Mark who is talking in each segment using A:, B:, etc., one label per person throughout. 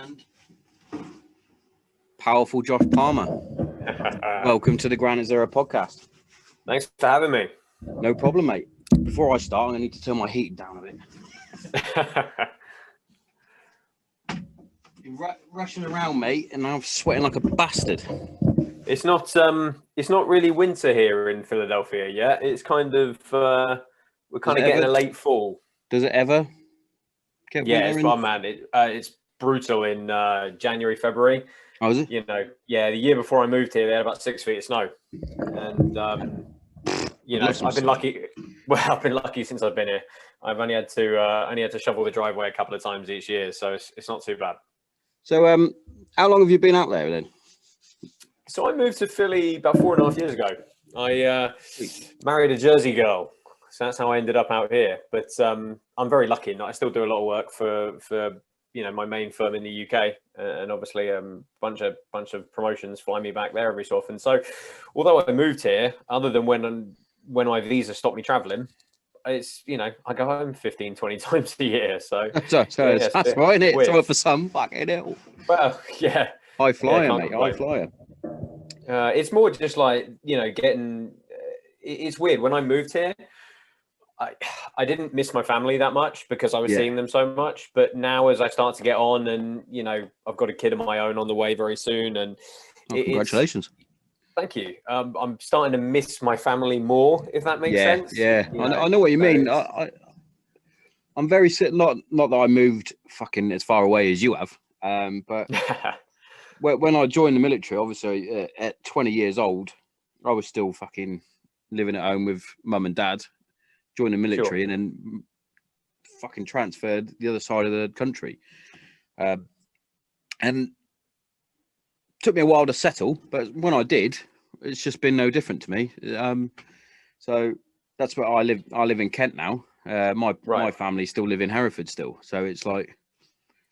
A: and powerful Josh Palmer. Welcome to the Granite Zero podcast.
B: Thanks for having me.
A: No problem, mate. Before I start, I'm going to need to turn my heat down a bit. You're rushing around, mate, and I'm sweating like a bastard.
B: It's not really winter here in Philadelphia yet. It's kind of we're kind of getting a late fall.
A: Does it ever get winter?
B: Yeah, it's fun, man. It's brutal in January, February.
A: Oh, is it?
B: You know, yeah. The year before I moved here, they had about 6 feet of snow, and you know, I've been lucky. Well, I've been lucky since I've been here. I've only had to shovel the driveway a couple of times each year, so it's not too bad.
A: So, how long have you been out there then?
B: So I moved to Philly about 4.5 years ago. I married a Jersey girl, so that's how I ended up out here. But I'm very lucky in that I still do a lot of work for you know, my main firm in the UK, and obviously a bunch of promotions fly me back there every so often. So although I moved here, other than when my visa stopped me traveling, it's, you know, I go home 15, 20 times a year. So
A: that's right, isn't it? It's all for some fucking hell.
B: Well, yeah.
A: High flyer, mate. High flyer.
B: It's more just like, you know, getting. It's weird. When I moved here, I didn't miss my family that much because I was seeing them so much. But now, as I start to get on, and you know, I've got a kid of my own on the way very soon, and
A: congratulations.
B: Thank you. I'm starting to miss my family more, if that makes sense.
A: Yeah, I know what you mean. I'm very not that I moved fucking as far away as you have, but when I joined the military, obviously at 20 years old, I was still fucking living at home with mum and dad. Joined the military and then fucking transferred the other side of the country, and took me a while to settle. But when I did, it's just been no different to me. So that's where I live. I live in Kent now. My family still live in Hereford still. So it's like,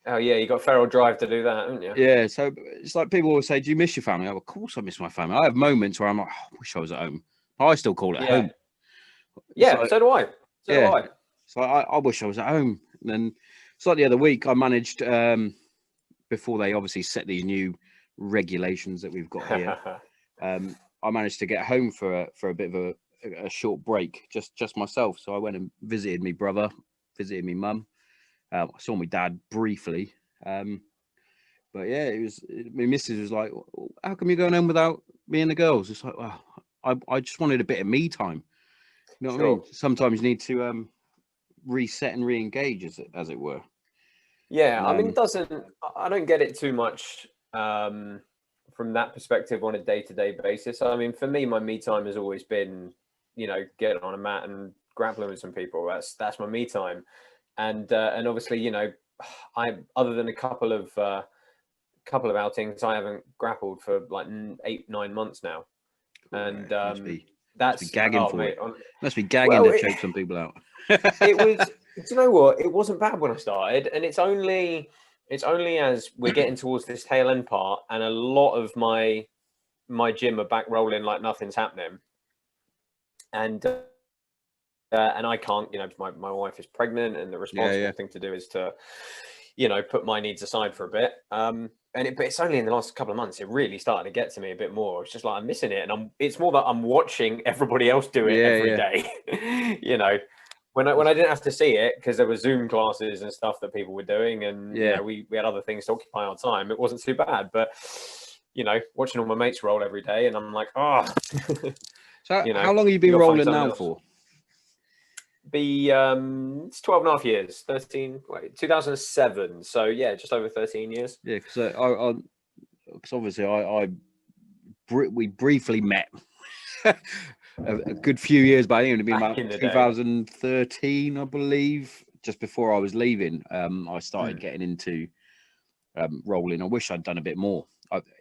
B: oh yeah, you got Feral Drive to do that, haven't you?
A: Yeah. So it's like people always say, "Do you miss your family?" Oh, of course I miss my family. I have moments where I'm like, oh, I wish I was at home. I still call it home.
B: Yeah, so do I. So do I.
A: So I wish I was at home. And then it's like the other week, I managed, before they obviously set these new regulations that we've got here, I managed to get home for a bit of a short break, just myself. So I went and visited my brother, visited my mum. I saw my dad briefly. But yeah, my missus was like, how come you're going home without me and the girls? It's like, well, I just wanted a bit of me time. You know what I mean? Sometimes you need to reset and re-engage, as it were.
B: Yeah, I mean, I don't get it too much from that perspective on a day-to-day basis. I mean, for me, my me time has always been, you know, getting on a mat and grappling with some people. That's my me time, and obviously, you know, other than a couple of outings, I haven't grappled for like 8-9 months now, and
A: must be gagging for it. Must be gagging to choke some people out.
B: It was. Do you know what? It wasn't bad when I started, and it's only as we're getting towards this tail end part, and a lot of my gym are back rolling like nothing's happening, and I can't. You know, my wife is pregnant, and the responsible thing to do is to, you know, put my needs aside for a bit. But it's only in the last couple of months it really started to get to me a bit more. It's just like I'm missing it, and it's more that I'm watching everybody else do it every day. You know, when I didn't have to see it because there were Zoom classes and stuff that people were doing, and you know, we had other things to occupy our time. It wasn't too bad, but you know, watching all my mates roll every day, and I'm like, oh.
A: So you know, how long have you been rolling now for?
B: It's 12.5 years, 2007. So yeah, just over 13 years.
A: Yeah, because obviously we briefly met a good few years back. I think it would have been about 2013, I believe, just before I was leaving. I started getting into rolling. I wish I'd done a bit more.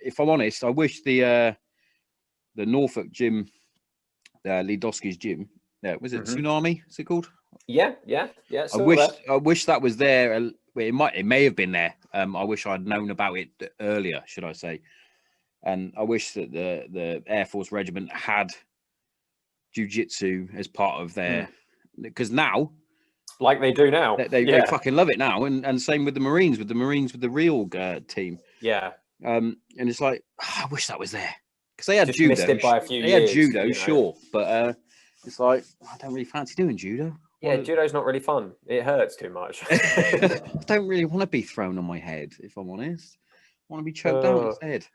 A: If I'm honest, I wish the Norfolk gym, Lidowski's gym. Yeah, was it Tsunami? Is it called?
B: Yeah.
A: I wish that was there. It may have been there. I wish I'd known about it earlier, should I say? And I wish that the Air Force Regiment had jiu-jitsu as part of their, because now
B: like they do now.
A: They fucking love it now, and same with the Marines, with the real team.
B: Yeah.
A: And it's like, I wish that was there, because they had
B: Just
A: judo.
B: missed it by a few
A: They had
B: years,
A: judo,
B: you know.
A: sure, but it's like, I don't really fancy doing judo.
B: Yeah, judo's not really fun. It hurts too much.
A: I don't really want to be thrown on my head, if I'm honest. I want to be choked out instead.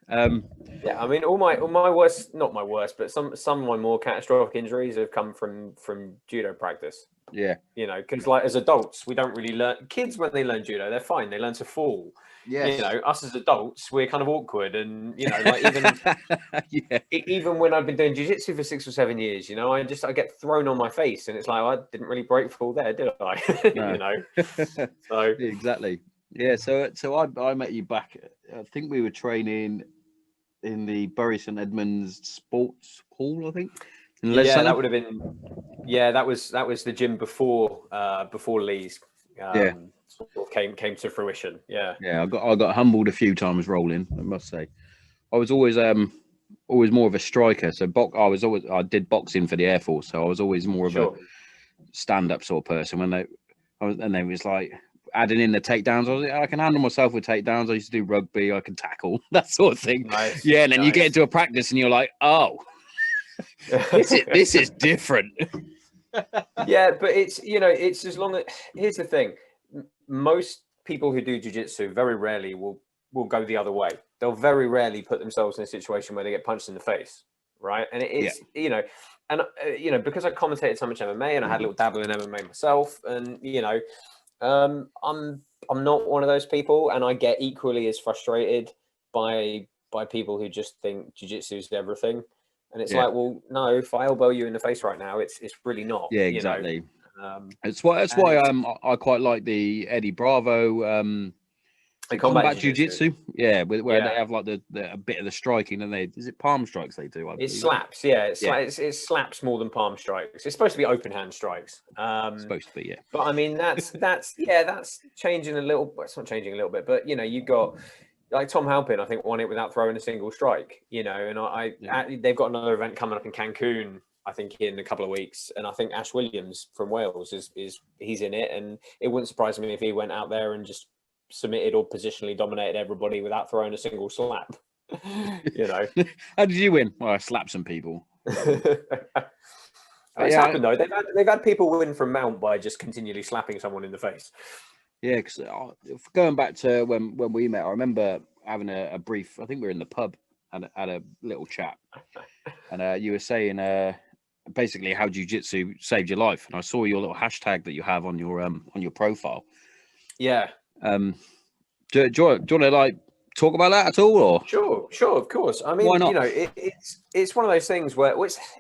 B: Yeah, I mean, all my worst, not my worst, but some of my more catastrophic injuries have come from judo practice.
A: Yeah,
B: you know, because like as adults, we don't really learn. Kids, when they learn judo, they're fine. They learn to fall.
A: yes.
B: You know, us as adults, we're kind of awkward, and you know, like even even when I've been doing jiu-jitsu for 6 or 7 years, you know, I get thrown on my face, and it's like, I didn't really break fall there, did I?
A: No.
B: You know, so
A: exactly. Yeah, so I met you back. I think we were training in the Bury St Edmunds Sports Hall, I think.
B: Yeah, that would have been. Yeah, that was the gym before Lee's. Sort of came to fruition. Yeah.
A: Yeah, I got humbled a few times rolling, I must say. I was always more of a striker. So I did boxing for the Air Force, so I was always more of a stand-up sort of person. And they was like adding in the takedowns. I can handle myself with takedowns. I used to do rugby. I can tackle, that sort of thing.
B: Nice.
A: Yeah, and then you get into a practice and you're like, oh, this is different.
B: Yeah, but it's, you know, it's as long as, here's the thing, most people who do jiu-jitsu very rarely will go the other way. They'll very rarely put themselves in a situation where they get punched in the face, right? And it's you know, and you know, because I commentated so much MMA and I had a little dabble in MMA myself, and you know, I'm not one of those people, and I get equally as frustrated by people who just think jiu-jitsu is everything. And it's like, well, no, if I elbow you in the face right now, it's really not.
A: Yeah, exactly.
B: You know?
A: That's why I quite like the Eddie Bravo combat jiu-jitsu. Yeah, where they have like a bit of the striking, and is it palm strikes they do?
B: It slaps, it slaps more than palm strikes. It's supposed to be open hand strikes.
A: Supposed to be, yeah.
B: But I mean, that's changing a little. It's not changing a little bit, but you know, you've got. Like Tom Halpin, I think, won it without throwing a single strike, you know, and they've got another event coming up in Cancun, I think, in a couple of weeks. And I think Ash Williams from Wales he's in it. And it wouldn't surprise me if he went out there and just submitted or positionally dominated everybody without throwing a single slap, you know.
A: How did you win? Well, I slapped some people.
B: It's happened though. They've had people win from mount by just continually slapping someone in the face.
A: Yeah, because going back to when we met, I remember having a brief. I think we were in the pub and had a little chat, and you were saying basically how jiu-jitsu saved your life, and I saw your little hashtag that you have on your profile.
B: Yeah.
A: Do you want to like talk about that at all? Or
B: sure, of course. I mean,
A: why not?
B: You know, it's one of those things where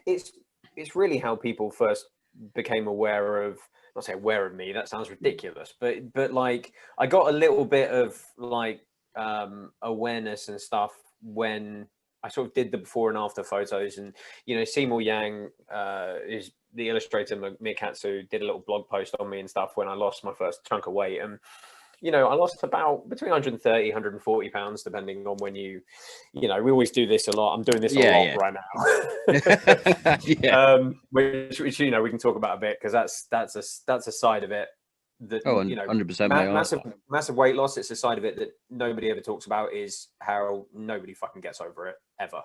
B: it's really how people first became aware of. Not say aware of me, that sounds ridiculous, but like I got a little bit of like awareness and stuff when I sort of did the before and after photos. And you know, Seymour Yang is the illustrator, Mikatsu, did a little blog post on me and stuff when I lost my first chunk of weight. And you know, I lost about between 130, 140 pounds, depending on when you know, we always do this a lot. I'm doing this a lot right now. Which, you know, we can talk about a bit, because that's a side of it that, you know,
A: 100%
B: massive weight loss. It's a side of it that nobody ever talks about, is how nobody fucking gets over it ever.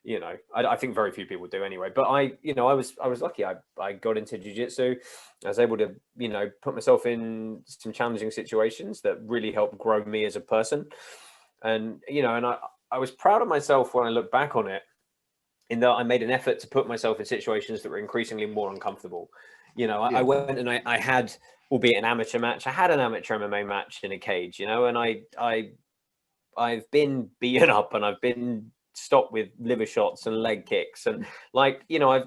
B: You know, I think very few people do anyway. But I was lucky. I got into jiu-jitsu. I was able to, you know, put myself in some challenging situations that really helped grow me as a person. And, you know, and I was proud of myself when I look back on it, in that I made an effort to put myself in situations that were increasingly more uncomfortable. You know, I went and I had, albeit an amateur match, I had an amateur MMA match in a cage, you know, and I've been beaten up, and I've been stopped with liver shots and leg kicks, and like, you know,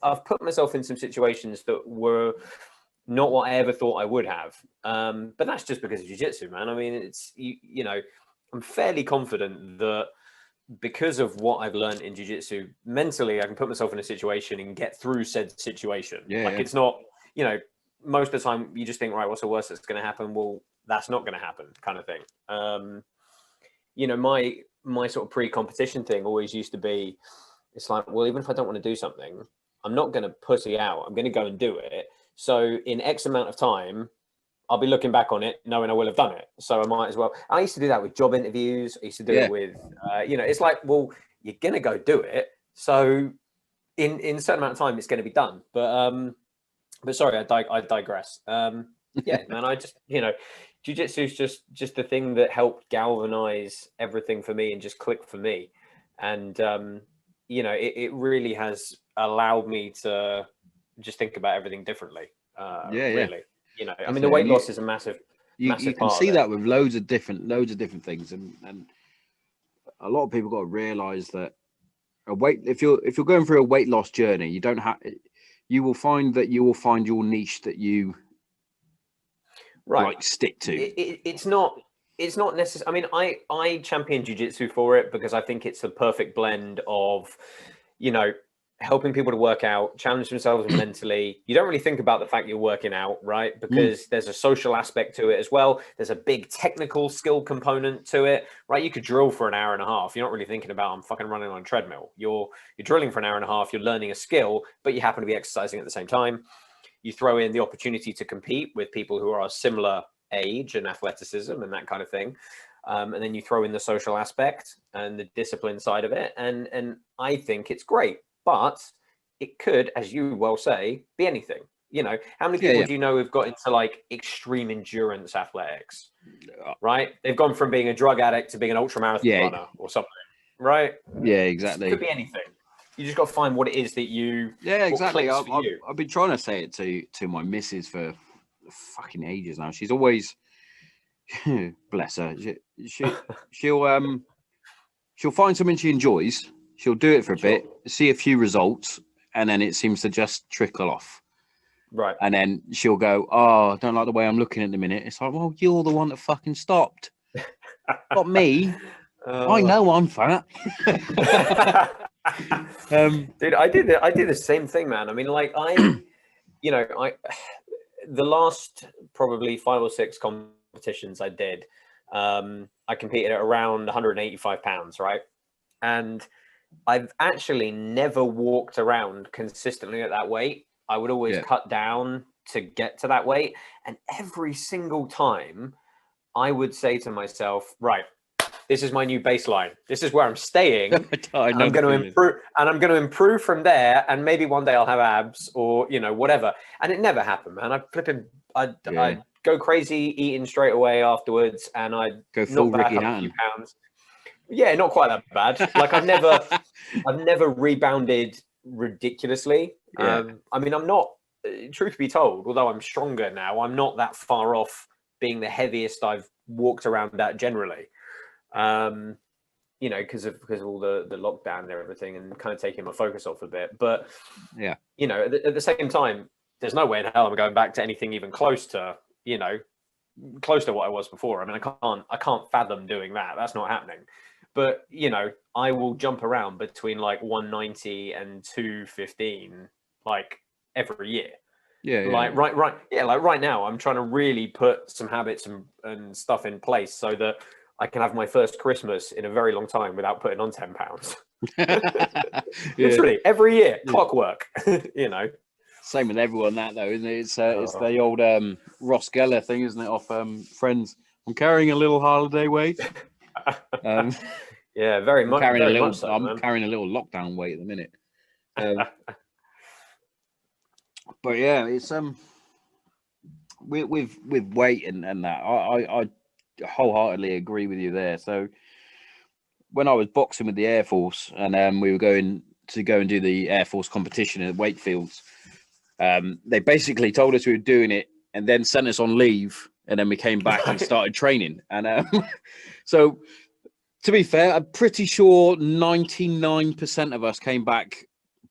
B: I've put myself in some situations that were not what I ever thought I would have, but that's just because of jiu-jitsu, man. I mean, it's you know, I'm fairly confident that because of what I've learned in jiu-jitsu, mentally I can put myself in a situation and get through said situation. It's not, you know, most of the time you just think, right, what's the worst that's going to happen? Well, that's not going to happen, kind of thing. You know, my sort of pre-competition thing always used to be, it's like, well, even if I don't want to do something, I'm not going to pussy out. I'm going to go and do it, So in X amount of time, I'll be looking back on it knowing I will have done it. So I might as well. I used to do that with job interviews. I used to do it with, it's like, well, you're going to go do it. So in a certain amount of time, it's going to be done. But sorry, I digress. Yeah, man, I just, jiu-jitsu is just the thing that helped galvanize everything for me and just click for me. And, it really has allowed me to just think about everything differently. Really. I mean, the weight loss is a massive
A: you
B: part
A: can see
B: of it.
A: that with loads of different things, and a lot of people got to realize that if you're going through a weight loss journey, you will find your niche that you like stick to.
B: It's not necessary. I mean, I champion jiu-jitsu for it because I think it's a perfect blend of, helping people to work out, challenge themselves mentally. You don't really think about the fact you're working out, right? Because there's a social aspect to it as well. There's a big technical skill component to it, right? You could drill for an hour and a half. You're not really thinking about, I'm fucking running on a treadmill. You're drilling for an hour and a half. You're learning a skill, but you happen to be exercising at the same time. You throw in the opportunity to compete with people who are a similar age and athleticism and that kind of thing. And then you throw in the social aspect and the discipline side of it. And I think it's great. But it could, as you well say, be anything. How many people do you know who've got into like extreme endurance athletics, right? They've gone from being a drug addict to being an ultramarathon runner or something, right?
A: Yeah, exactly.
B: It could be anything. You just got to find what it is that you.
A: Yeah, exactly. I've been trying to say it to my missus for fucking ages now. She's always, bless her. She'll find something she enjoys. She'll do it for a bit, see a few results, and then it seems to just trickle off.
B: Right.
A: And then she'll go, "Oh, I don't like the way I'm looking at the minute." It's like, well, you're the one that fucking stopped. Not me. I know I'm fat.
B: Dude, I did the same thing, man. I mean, like the last probably 5 or 6 competitions I did, I competed at around 185 pounds, right? And I've actually never walked around consistently at that weight. I would always cut down to get to that weight. And every single time I would say to myself, right, this is my new baseline. This is where I'm staying. And I'm going to improve, and I'm going to improve from there. And maybe one day I'll have abs or, whatever. And it never happened, man. I'd go crazy eating straight away afterwards. And I'd
A: go full
B: knock back
A: Ricky
B: up
A: Hatton.
B: a few pounds. Yeah, not quite that bad. Like I've never rebounded ridiculously. I mean, I'm not, truth be told, although I'm stronger now, I'm not that far off being the heaviest I've walked around at generally. Because of all the lockdown and everything, and kind of taking my focus off a bit. But at the same time, there's no way in hell I'm going back to anything even close to what I was before. I mean, I can't fathom doing that. That's not happening. But, I will jump around between like 190 and 215, like every year. Right now, I'm trying to really put some habits and stuff in place so that I can have my first Christmas in a very long time without putting on 10 pounds. Literally every year, clockwork,
A: Same with everyone that though, isn't it? It's the old Ross Geller thing, isn't it? Off Friends. I'm carrying a little holiday weight.
B: Very much.
A: I'm carrying a little lockdown weight at the minute. But yeah, it's with weight and that, I wholeheartedly agree with you there. So when I was boxing with the Air Force and we were going to go and do the Air Force competition at Wakefields, they basically told us we were doing it and then sent us on leave, and then we came back and started training. And so to be fair, I'm pretty sure 99% of us came back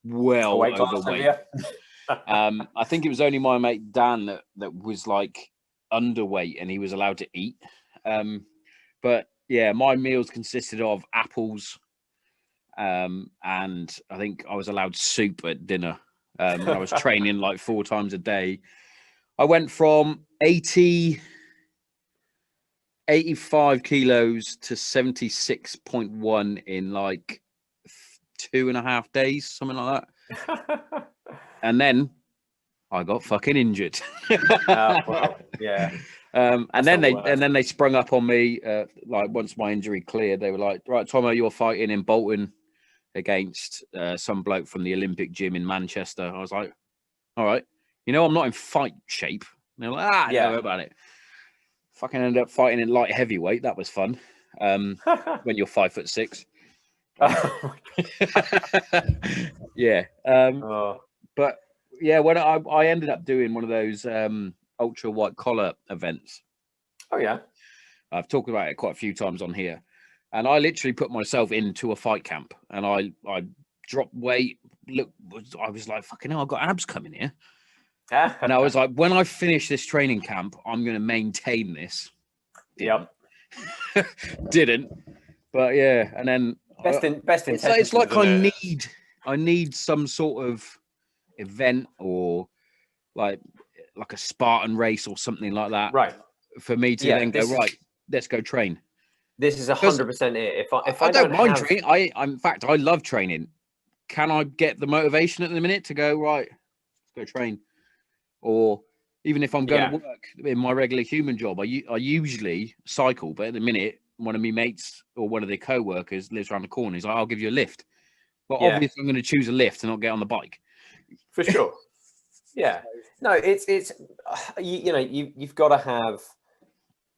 A: well overweight. I think it was only my mate Dan that was like underweight and he was allowed to eat. But yeah, my meals consisted of apples, and I think I was allowed soup at dinner. I was training like 4 times a day. I went from 85 kilos to 76.1 in like 2.5 days, something like that. And then I got fucking injured.
B: Well, yeah.
A: And
B: That's
A: then
B: the
A: they
B: worst.
A: sprung up on me. Like once my injury cleared, they were like, "Right, Tommo, you're fighting in Bolton against some bloke from the Olympic gym in Manchester." I was like, "All right, I'm not in fight shape." And they're like, "Ah,
B: Yeah.
A: don't worry about it." Fucking ended up fighting in light heavyweight. That was fun. When you're 5'6". Yeah.
B: Oh,
A: But yeah, when I ended up doing one of those ultra white collar events.
B: oh yeah.
A: I've talked about it quite a few times on here, and I literally put myself into a fight camp, and I dropped weight. Look, I was like, fucking hell, I've got abs coming here. And I was like, when I finish this training camp, I'm going to maintain this.
B: Yep.
A: Didn't, but yeah. And then
B: Best
A: it's
B: intentions.
A: like
B: isn't it?
A: I need some sort of event or like a Spartan race or something like that
B: Right.
A: for me to
B: Yeah.
A: then go, right, let's go train.
B: This is
A: Because
B: 100% it. If
A: I
B: I
A: don't
B: don't
A: mind
B: have,
A: training. In fact, I love training. Can I get the motivation at the minute to go, right, let's go train? Or even if I'm going
B: yeah,
A: to work in my regular human job, I usually cycle. But at the minute, one of my mates or one of the co-workers lives around the corner. He's like, I'll give you a lift. But
B: yeah,
A: obviously, I'm going to choose a lift and not get on the bike.
B: for sure. Yeah. No, it's you've got to have.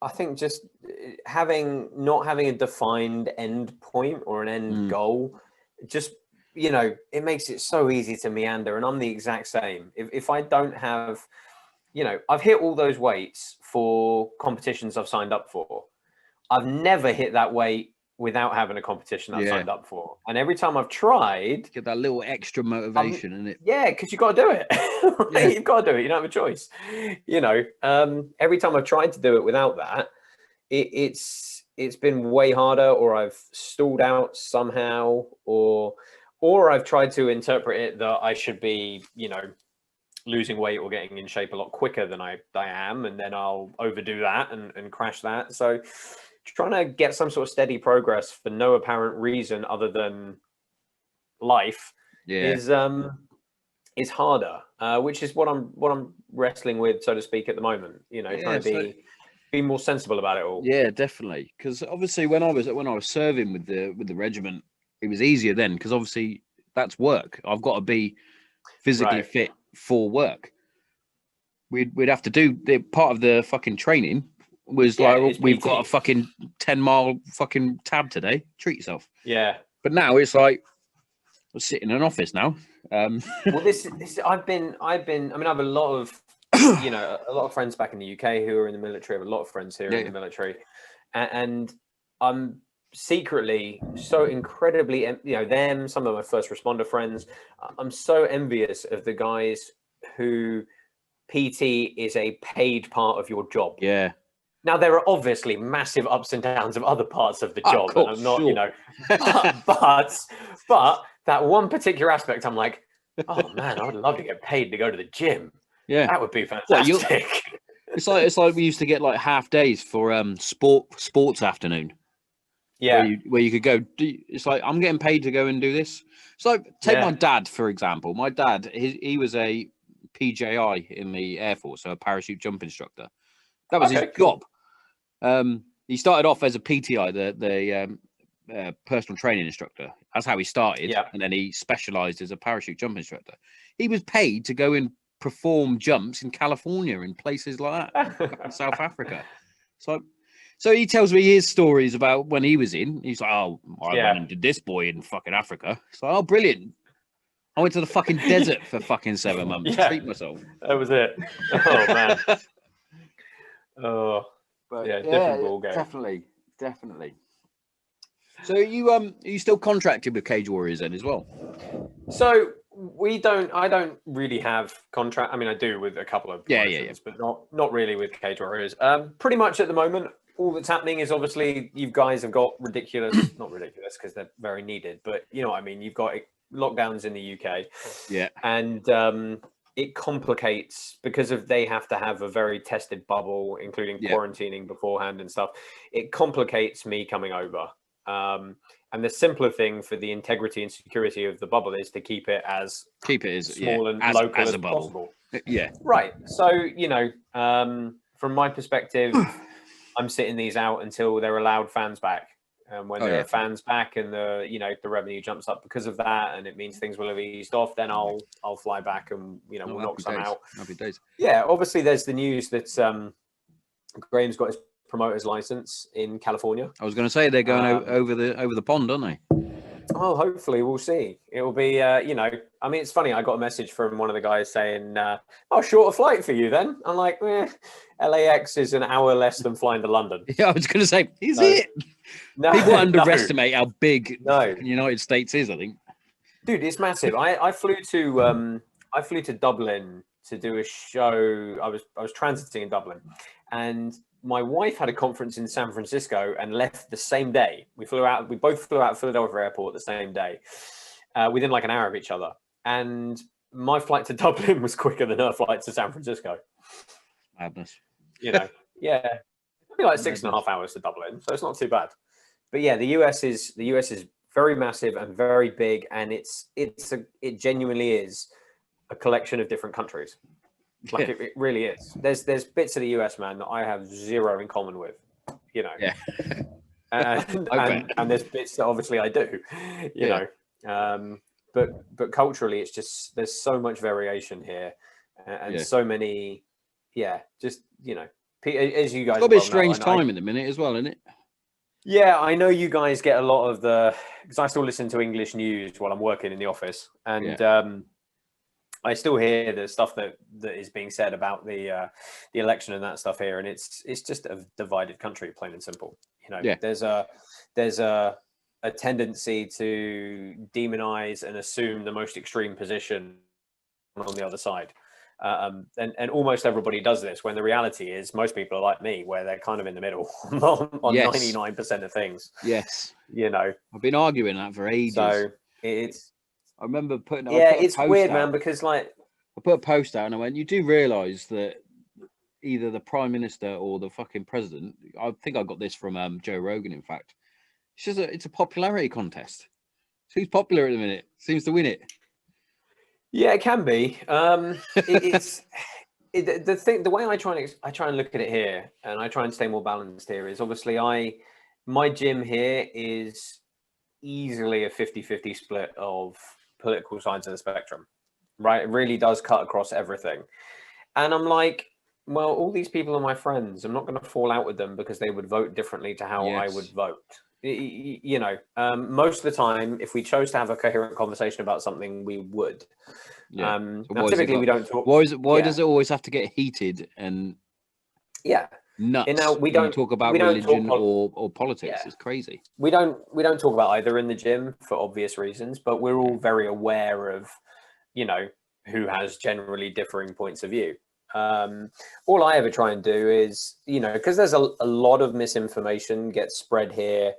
B: I think just not having a defined end point or an end goal, just it makes it so easy to meander. And I'm the exact same. If I don't have, I've hit all those weights for competitions I've signed up for. I've never hit that weight without having a competition I've signed up for. And every time I've tried,
A: get that little extra motivation in it.
B: Yeah, because you've got to do it. Right? Yeah. You've got to do it. You don't have a choice. Every time I've tried to do it without that, it's been way harder, or I've stalled out somehow, or I've tried to interpret it that I should be, losing weight or getting in shape a lot quicker than I am, and then I'll overdo that and crash that. So trying to get some sort of steady progress for no apparent reason other than life is harder, which is what I'm wrestling with, so to speak, at the moment. Trying to be more sensible about it all.
A: Yeah, definitely. Because obviously, when I was serving with the regiment, it was easier then. Because obviously, that's work. I've got to be physically fit for work. We'd have to do the part of the fucking training was like, we've got a fucking 10-mile fucking tab today. Treat yourself.
B: Yeah.
A: But now it's like we're sitting in an office now.
B: Well, this I've been. I mean, I have a lot of a lot of friends back in the UK who are in the military. I have a lot of friends here in the military, and I'm secretly so incredibly, them, some of my first responder friends. I'm so envious of the guys who PT is a paid part of your job.
A: Yeah.
B: Now, there are obviously massive ups and downs of other parts of the job,
A: course,
B: and I'm not, but that one particular aspect, I'm like, oh man, I would love to get paid to go to the gym.
A: Yeah,
B: that would be fantastic.
A: Well, it's like we used to get like half days for sports afternoon.
B: Yeah,
A: where you could go. It's like, I'm getting paid to go and do this. So take my dad for example. My dad, he was a PJI in the Air Force, so a parachute jump instructor. That was his job. He started off as a PTI, the personal training instructor. That's how he started, and then he specialized as a parachute jump instructor. He was paid to go and perform jumps in California and places like that, in South Africa. So he tells me his stories about when he was in. He's like, oh, I went and did this boy in fucking Africa. So, oh, brilliant. I went to the fucking desert for fucking 7 months to treat myself.
B: That was it. Oh, man. Oh, but different ball game.
A: Definitely. So are you still contracted with Cage Warriors then as well?
B: So I don't really have contract. I mean, I do with a couple of promotions, but not really with Cage Warriors. Pretty much at the moment, all that's happening is obviously you guys have got not ridiculous because they're very needed, but you know what I mean. You've got lockdowns in the UK, and it complicates because they have to have a very tested bubble, including quarantining beforehand and stuff. It complicates me coming over. And the simpler thing for the integrity and security of the bubble is to keep it as small and local as possible.
A: Yeah.
B: Right. So, you know, from my perspective, I'm sitting these out until they're allowed fans back. And when there are fans back and the revenue jumps up because of that, and it means things will have eased off, then I'll fly back and we'll knock some out.
A: Happy days.
B: Yeah, obviously there's the news that Graham's got his promoter's license in California.
A: I was going to say they're going over the pond, aren't they?
B: Oh, hopefully we'll see. It will be, I mean, it's funny. I got a message from one of the guys saying, shorter flight for you then. I'm like, LAX is an hour less than flying to London.
A: Yeah, I was going to say, is it?
B: No,
A: people underestimate how big
B: the
A: United States is, I think.
B: Dude, it's massive. I flew to Dublin to do a show. I was transiting in Dublin, and my wife had a conference in San Francisco and left the same day. We both flew out of Philadelphia Airport the same day, within like an hour of each other. And my flight to Dublin was quicker than her flight to San Francisco.
A: Madness.
B: Yeah, it'd be like 6.5 hours to Dublin, so it's not too bad. But yeah, the US is very massive and very big, and it genuinely is a collection of different countries. Like it really is. There's bits of the US, man, that I have zero in common with,
A: Yeah.
B: and there's bits that obviously I do, you know. But culturally, it's just there's so much variation here, and so many, just as you guys.
A: It's got to be a strange time in the minute as well, isn't it?
B: Yeah, I know you guys get a lot of because I still listen to English news while I'm working in the office, and I still hear the stuff that is being said about the election and that stuff here, and it's just a divided country, plain and simple. There's a tendency to demonize and assume the most extreme position on the other side. And almost everybody does this, when the reality is most people are like me, where they're kind of in the middle on 99% of things.
A: Yes.
B: I've
A: been arguing that for ages.
B: So it's,
A: I remember putting
B: it's weird, man, because like
A: I put a post out and I went, you do realize that either the prime minister or the fucking president, I think I got this from Joe Rogan, in fact, it's a popularity contest. Who's popular at the minute seems to win it.
B: Yeah, it can be. The way I try and look at it here, and I try and stay more balanced here, is obviously my gym here is easily a 50-50 split of political sides of the spectrum, right? It really does cut across everything. And I'm like, well, all these people are my friends. I'm not going to fall out with them because they would vote differently to how I would vote. Most of the time, if we chose to have a coherent conversation about something, we would.
A: So
B: typically we don't talk.
A: Why does it always have to get heated and nuts?
B: And now we don't
A: talk about religion or politics. It's crazy.
B: We don't talk about either in the gym for obvious reasons, but we're all very aware of, who has generally differing points of view. All I ever try and do is, because there's a lot of misinformation gets spread here,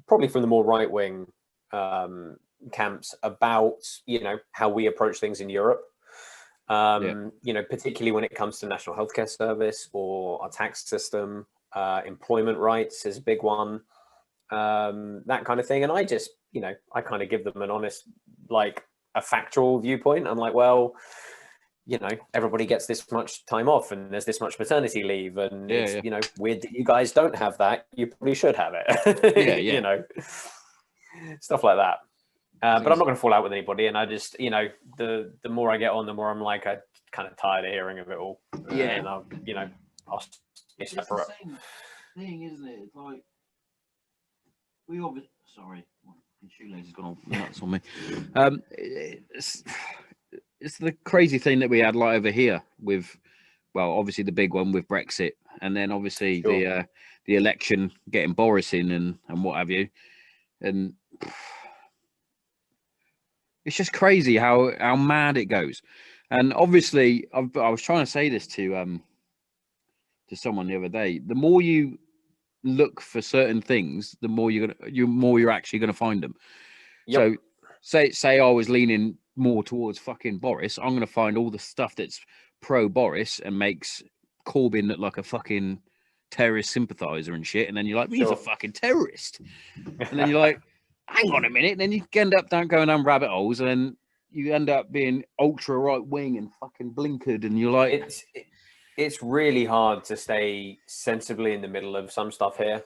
B: probably from the more right-wing camps about, how we approach things in Europe. Particularly when it comes to National Healthcare Service or our tax system, employment rights is a big one, that kind of thing. And I just, I kind of give them an honest, like a factual viewpoint. I'm like, well, everybody gets this much time off and there's this much maternity leave, and it's, weird that you guys don't have that. You probably should have it. Stuff like that. But I'm not going to fall out with anybody. And I just, the more I get on, the more I'm like, I'm kind of tired of hearing of it all. And I'll stay separate.
A: It's the same thing, isn't it? It's like, we obviously, sorry, my shoelace has gone all nuts on me. It's the crazy thing that we had like over here with, well, obviously the big one with Brexit, and then obviously the election getting Boris in and what have you. And it's just crazy how mad it goes. And obviously, I was trying to say this to someone the other day. The more you look for certain things, the more you're actually gonna find them. So say I was leaning more towards fucking Boris, I'm gonna find all the stuff that's pro Boris and makes Corbyn look like a fucking terrorist sympathizer and shit. And then you're like, he's a fucking terrorist. And then you're like, hang on a minute. And then you end up going down rabbit holes, and then you end up being ultra right wing and fucking blinkered, and you're like,
B: it's really hard to stay sensibly in the middle of some stuff here.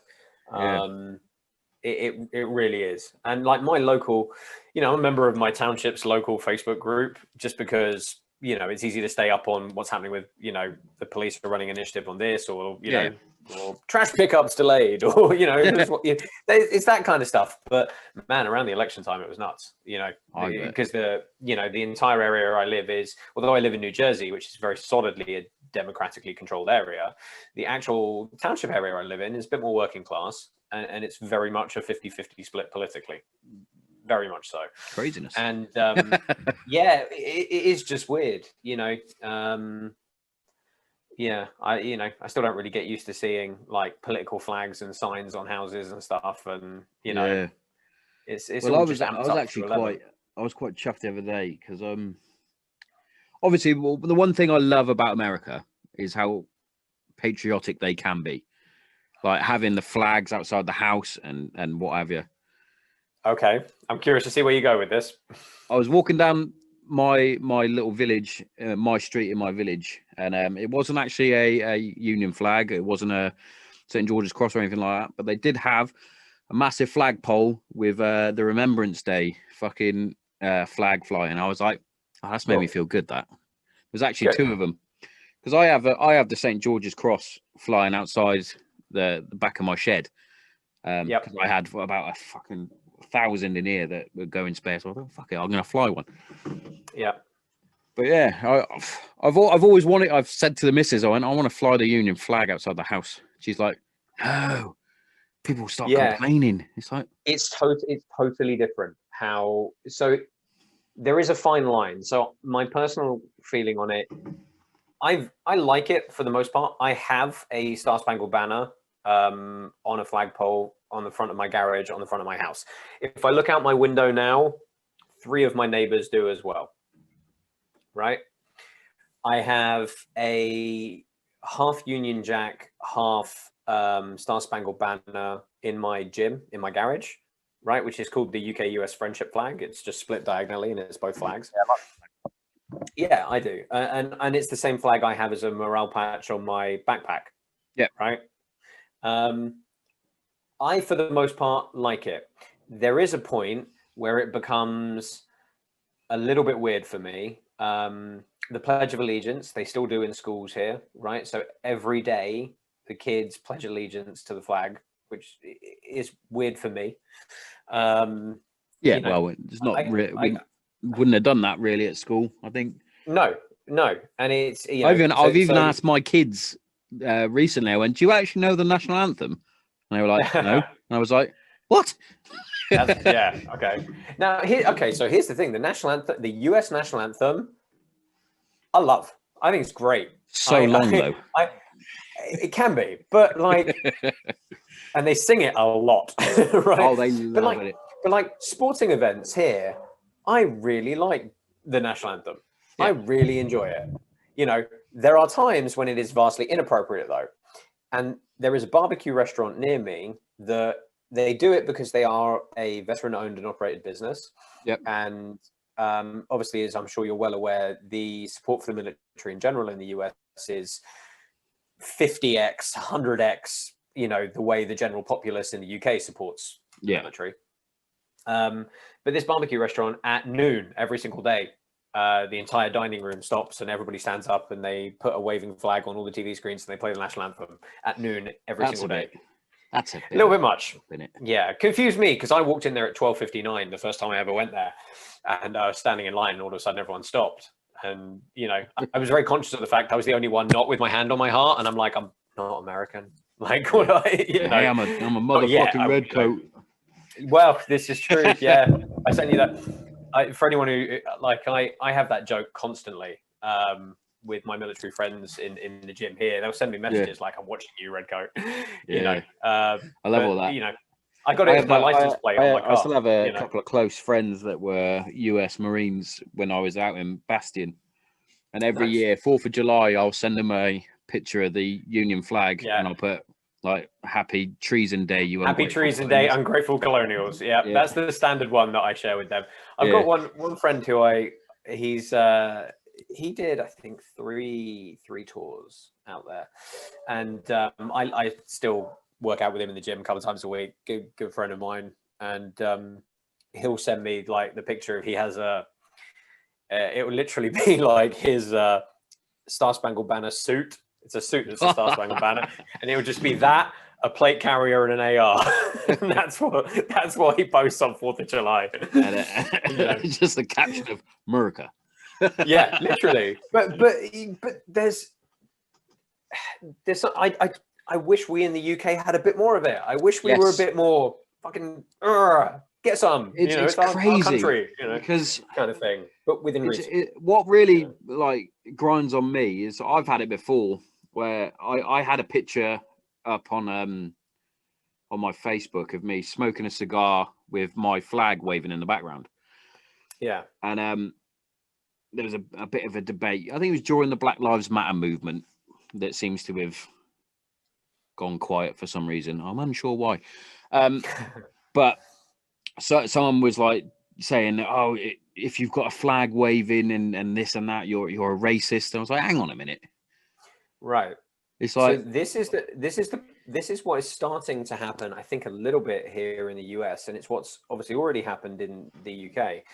B: It really is. And like my local, I'm a member of my township's local Facebook group, just because it's easy to stay up on what's happening with the police are running initiative on this, or or trash pickups delayed, or it's that kind of stuff. But man, around the election time, it was nuts. Because the entire area I live is, although I live in New Jersey, which is very solidly a democratically controlled area, the actual township area I live in is a bit more working class, and it's very much a 50-50 split politically. Very much so.
A: Craziness.
B: And it is just weird, I still don't really get used to seeing like political flags and signs on houses and stuff, and it's
A: well, I was actually quite chuffed the other day, because obviously, the one thing I love about America is how patriotic they can be, like having the flags outside the house and what have you.
B: Okay, I'm curious to see where you go with this.
A: I was walking down my little village, my street in my village, and it wasn't actually a Union flag. It wasn't a St. George's Cross or anything like that, but they did have a massive flagpole with the Remembrance Day fucking flag flying. I was like, oh, that's made me feel good. That there's actually two of them, because I have the St. George's Cross flying outside the back of my shed. Because I had about a fucking 1,000 in here that were going spare, so I thought, fuck it, I'm gonna fly one.
B: Yeah.
A: But yeah, I've always wanted. I've said to the missus, I want to fly the Union flag outside the house. She's like, no, people start complaining. It's like
B: it's totally different. So there is a fine line. So my personal feeling on it, I like it for the most part. I have a Star Spangled Banner on a flagpole on the front of my garage, on the front of my house. If I look out my window now, 3 of my neighbors do as well. Right? I have a half Union Jack, half Star Spangled Banner in my gym, in my garage, right? Which is called the UK-US friendship flag. It's just split diagonally and it's both flags. Yeah, I do. And it's the same flag I have as a morale patch on my backpack.
A: Yeah.
B: Right? I, for the most part, like it. There is a point where it becomes a little bit weird for me. The Pledge of Allegiance, they still do in schools here, right? So every day, the kids pledge allegiance to the flag, which is weird for me.
A: Well, it's not. We wouldn't have done that really at school, I think.
B: No, and it's.
A: I've even asked my kids recently. I went, "Do you actually know the national anthem?" And they were like, "No." And I was like, "What?"
B: Okay. Now, so here's the thing: the national anthem, the U.S. national anthem, I love. I think it's great.
A: Long though.
B: It can be, but like, and they sing it a lot, right?
A: Oh, they love it.
B: But like sporting events here, I really like the national anthem. Yeah. I really enjoy it. There are times when it is vastly inappropriate though, and there is a barbecue restaurant near me that they do it because they are a veteran-owned and operated business.
A: Yep.
B: And obviously, as I'm sure you're well aware, the support for the military in general in the US is 50x, 100x, the way the general populace in the UK supports the military. But this barbecue restaurant at noon every single day, the entire dining room stops and everybody stands up and they put a waving flag on all the TV screens and they play the national anthem at noon every single day.
A: That's a
B: little bit much. Yeah, confused me because I walked in there at 12:59 the first time I ever went there, and I was standing in line and all of a sudden everyone stopped. And I was very conscious of the fact I was the only one not with my hand on my heart, and I'm like, I'm not American. Like, what
A: Hey, I'm a motherfucking redcoat.
B: Well, this is true. Yeah, I sent you that. For anyone who I have that joke constantly with my military friends in the gym here. They'll send me messages like, "I'm watching you, redcoat."
A: I love all that.
B: I got it as my license plate on my car.
A: I still have a couple of close friends that were US Marines when I was out in Bastion, and every year, 4th of July, I'll send them a picture of the Union flag, and I'll put like Happy Treason Day, you
B: Happy
A: ungrateful
B: Treason Day,
A: colonials.
B: ungrateful colonials. Yeah,
A: Yeah.
B: that's the standard one that I share with them. I've
A: Yeah.
B: got one friend who he did, I think, three tours out there, and I still work out with him in the gym a couple of times a week. Good friend of mine, and he'll send me like the picture. He has it will literally be like his Star Spangled Banner suit. It's a suit that's a Star Spangled Banner, and it would just be that, a plate carrier, and an AR. And that's what he posts on 4th of July.
A: And, just the caption of America.
B: Yeah, literally. But there's I wish we in the UK had a bit more of it. I wish we were a bit more fucking get some.
A: It's
B: our
A: crazy
B: country,
A: because
B: kind of thing. But within reason.
A: What really like grinds on me is I've had it before where I had a picture up on my Facebook of me smoking a cigar with my flag waving in the background.
B: Yeah.
A: And there was a bit of a debate. I think it was during the Black Lives Matter movement that seems to have gone quiet for some reason. I'm unsure why. But so someone was like saying, "Oh, if you've got a flag waving and this and that, you're a racist." And I was like, "Hang on a minute."
B: Right.
A: It's like,
B: so this is what is starting to happen, I think, a little bit here in the US, and it's what's obviously already happened in the UK,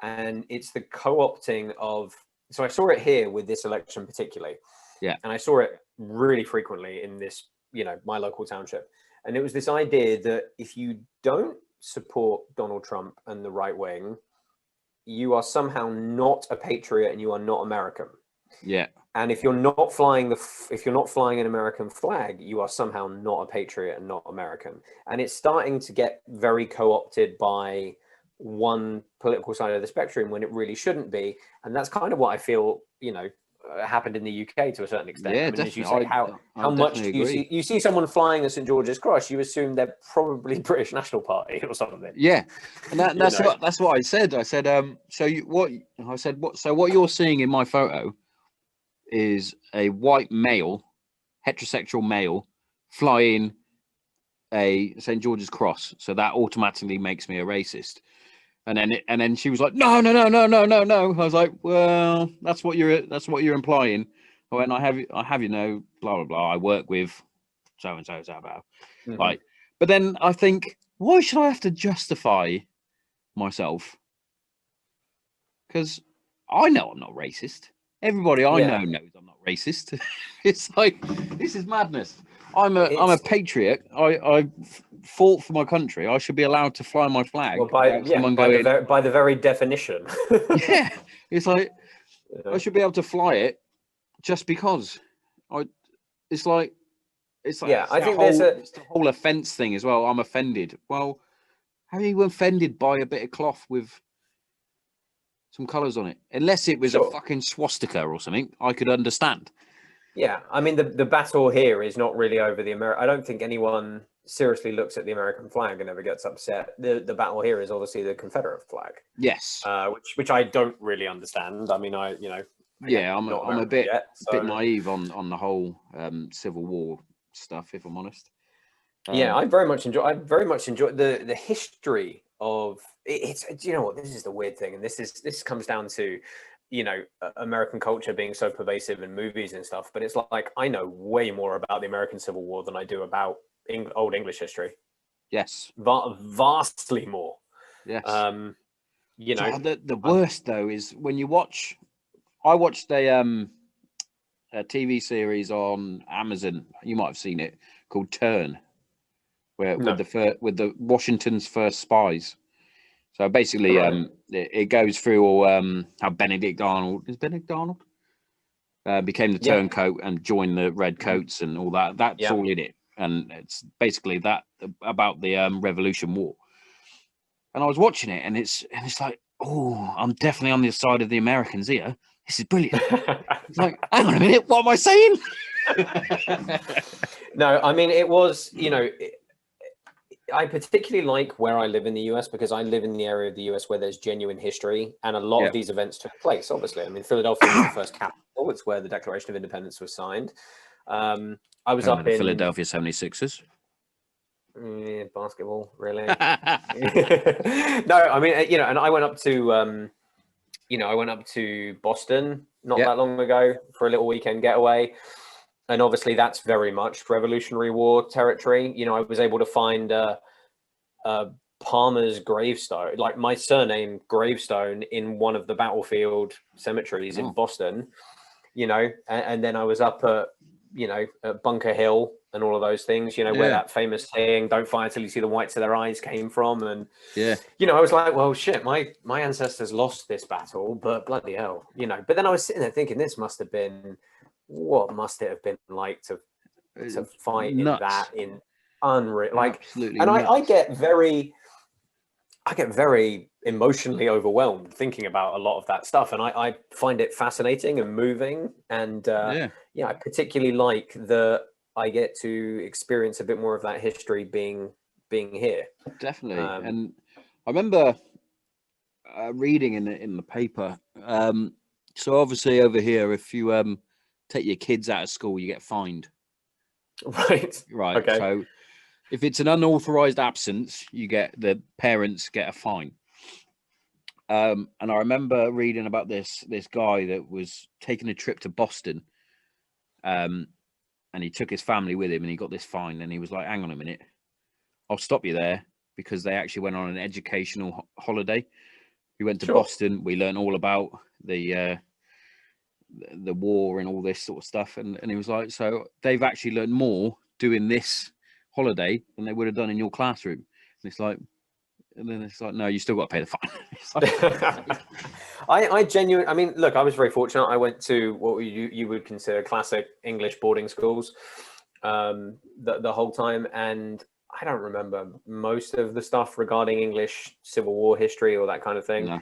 B: and it's the co-opting of. So I saw it here with this election particularly,
A: yeah,
B: and I saw it really frequently in this, my local township, and it was this idea that if you don't support Donald Trump and the right wing, you are somehow not a patriot and you are not American.
A: yeah.
B: And if you're not flying an American flag, you are somehow not a patriot and not American. And it's starting to get very co-opted by one political side of the spectrum when it really shouldn't be. And that's kind of what I feel, happened in the UK to a certain extent.
A: Yeah,
B: I mean,
A: definitely.
B: as you say, how much do you see someone flying a St. George's Cross, you assume they're probably British National Party or something.
A: Yeah, and that's what I said. I said, what you're seeing in my photo is a white male, heterosexual male, flying a St. George's Cross. So that automatically makes me a racist. And then she was like, no. I was like, well, that's what you're implying. When I have blah blah blah. I work with so and so. Mm-hmm. Like, but then I think, why should I have to justify myself? Because I know I'm not racist. Everybody I know knows I'm not racist. It's like, this is madness. I'm a patriot. I fought for my country. I should be allowed to fly my flag.
B: Well, by the very definition.
A: Yeah, it's like I should be able to fly it just because. It's like
B: I think
A: it's the whole offense thing as well. I'm offended. Well, how are you offended by a bit of cloth with some colours on it? Unless it was a fucking swastika or something, I could understand.
B: Yeah, I mean, the battle here is not really over the I don't think anyone seriously looks at the American flag and ever gets upset. The battle here is obviously the Confederate flag.
A: Yes.
B: Which I don't really understand. I mean,
A: I'm a bit naive on the whole Civil War stuff, if I'm honest.
B: I very much enjoy the history of it's. You know what? This is the weird thing, and this comes down to, American culture being so pervasive in movies and stuff. But it's like, I know way more about the American Civil War than I do about Old English history.
A: Yes,
B: vastly more.
A: Yes.
B: The
A: worst though is when you watch. I watched a TV series on Amazon. You might have seen it, called Turn, with the Washington's First Spies. So basically, it goes through all how Benedict Arnold became the turncoat and joined the Redcoats and all that. That's all in it, and it's basically that about the Revolution War. And I was watching it, and it's like, oh, I'm definitely on the side of the Americans here. This is brilliant. It's like, hang on a minute, what am I saying?
B: No, I mean, it was, I particularly like where I live in the US because I live in the area of the US where there's genuine history, and a lot of these events took place, obviously. I mean, Philadelphia was the first capital. It's where the Declaration of Independence was signed. I was
A: Home
B: up
A: of the
B: in
A: Philadelphia 76ers.
B: Basketball, really. No, I mean, you know, and I went up to, you know, I went up to Boston not that long ago for a little weekend getaway. And obviously that's very much Revolutionary War territory. You know, I was able to find Palmer's gravestone, like my surname gravestone, in one of the battlefield cemeteries in Boston, you know, and then I was up at, you know, at Bunker Hill and all of those things, you know, where that famous saying, "Don't fire till you see the whites of their eyes," came from. And, you know, I was like, well, shit, my ancestors lost this battle, but bloody hell, you know. But then I was sitting there thinking, this must have been, what must it have been like to fight
A: nuts.
B: in that, in unreal, like,
A: absolutely
B: and
A: nuts.
B: I get very emotionally overwhelmed thinking about a lot of that stuff, and I find it fascinating and moving, and I particularly like that I get to experience a bit more of that history being here.
A: Definitely. And I remember reading in the paper, so obviously over here, if you take your kids out of school, you get fined.
B: Right. Okay.
A: So if it's an unauthorized absence, the parents get a fine. And I remember reading about this guy that was taking a trip to Boston, and he took his family with him, and he got this fine, and he was like, "Hang on a minute, I'll stop you there," because they actually went on an educational holiday. We went to Boston. We learned all about the war and all this sort of stuff, and he was like, "So they've actually learned more doing this holiday than they would have done in your classroom." And it's like, no, you still got to pay the fine.
B: I genuinely, I mean, look, I was very fortunate. I went to what you would consider classic English boarding schools the whole time, and I don't remember most of the stuff regarding English Civil War history or that kind of thing. No.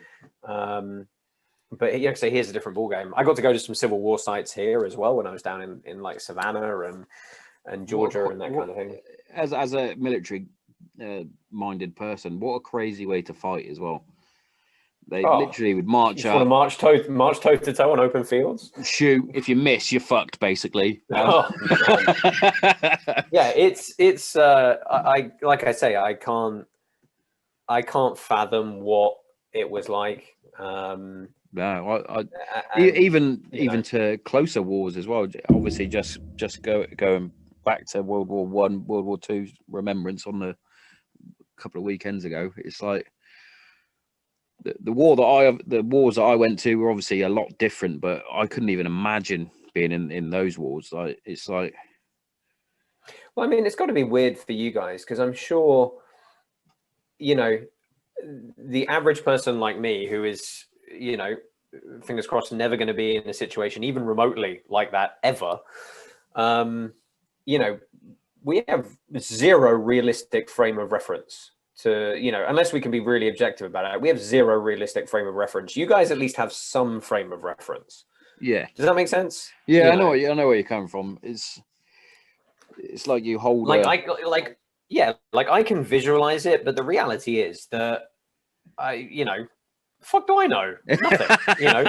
B: But yeah, so here's a different ballgame. I got to go to some Civil War sites here as well when I was down in like Savannah and Georgia and that kind of thing.
A: As a military minded person, what a crazy way to fight as well. They literally would march
B: you
A: up.
B: Want to march toe to toe on open fields?
A: Shoot, if you miss, you're fucked, basically.
B: Yeah, it's I like I say, I can't fathom what it was like.
A: No, even to closer wars as well. Obviously, just going back to World War One, World War Two remembrance on the couple of weekends ago. It's like the wars that I went to were obviously a lot different, but I couldn't even imagine being in those wars. Like, it's like,
B: well, I mean, it's got to be weird for you guys, because I'm sure, you know, the average person like me who is, you know, fingers crossed, never going to be in a situation even remotely like that ever. You know, we have zero realistic frame of reference to, you know, unless we can be really objective about it, we have zero realistic frame of reference. You guys at least have some frame of reference.
A: Yeah.
B: Does that make sense?
A: Yeah, I know where you're coming from. It's like you hold
B: like I can visualize it, but the reality is that fuck do I know? Nothing. You know,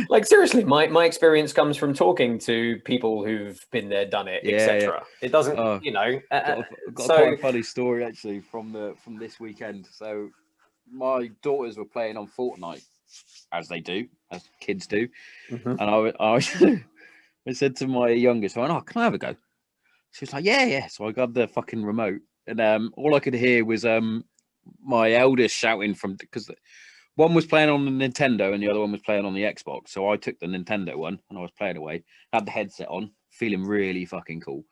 B: like seriously, my experience comes from talking to people who've been there, done it, etc. It doesn't, you know.
A: Got quite a funny story actually from this weekend. So my daughters were playing on Fortnite, as they do, as kids do, and I said to my youngest, I went, "Oh, can I have a go?" She was like, yeah. So I got the fucking remote, and all I could hear was my eldest shouting because one was playing on the Nintendo and the other one was playing on the Xbox. So I took the Nintendo one and I was playing away, had the headset on, feeling really fucking cool.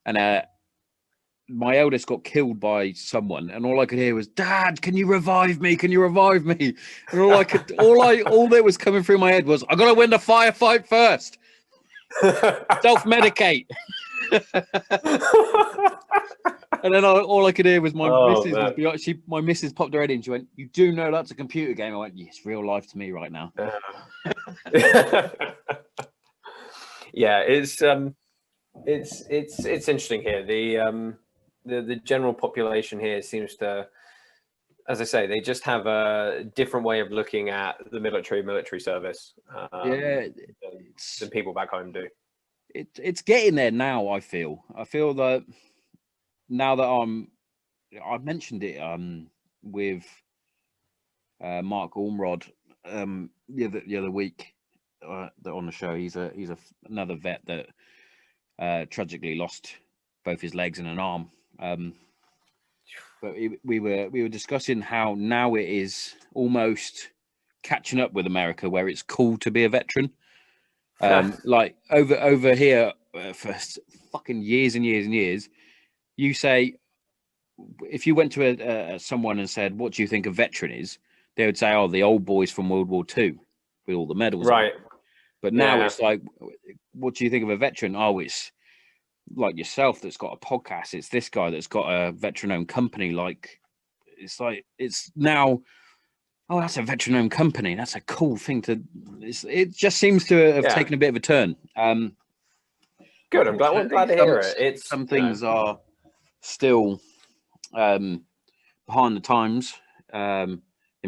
A: And my eldest got killed by someone, and all I could hear was, "Dad, can you revive me? Can you revive me?" And all that was coming through my head was, "I gotta win the firefight first. Self-medicate." And then all I could hear was my missus. My missus popped her head in. She went, "You do know that's a computer game?" I went, "Yes, real life to me right now."
B: Yeah, it's interesting here. The general population here seems to, as I say, they just have a different way of looking at the military service than people back home do.
A: it's getting there now. I feel that now that I mentioned it with Mark Ormrod the other week on the show. He's another vet that tragically lost both his legs and an arm. But we were discussing how now it is almost catching up with America, where it's cool to be a veteran. Like over here for fucking years and years and years, you say, if you went to someone and said, "What do you think a veteran is?" they would say, "Oh, the old boys from World War II with all the medals."
B: Right.
A: But now it's like, "What do you think of a veteran?" Oh, it's like yourself that's got a podcast. It's this guy that's got a veteran-owned company. Like, it's now, oh, that's a veteran-owned company. That's a cool thing to. It just seems to have taken a bit of a turn.
B: Good. I'm glad to hear it. It's
A: some things are still behind the times in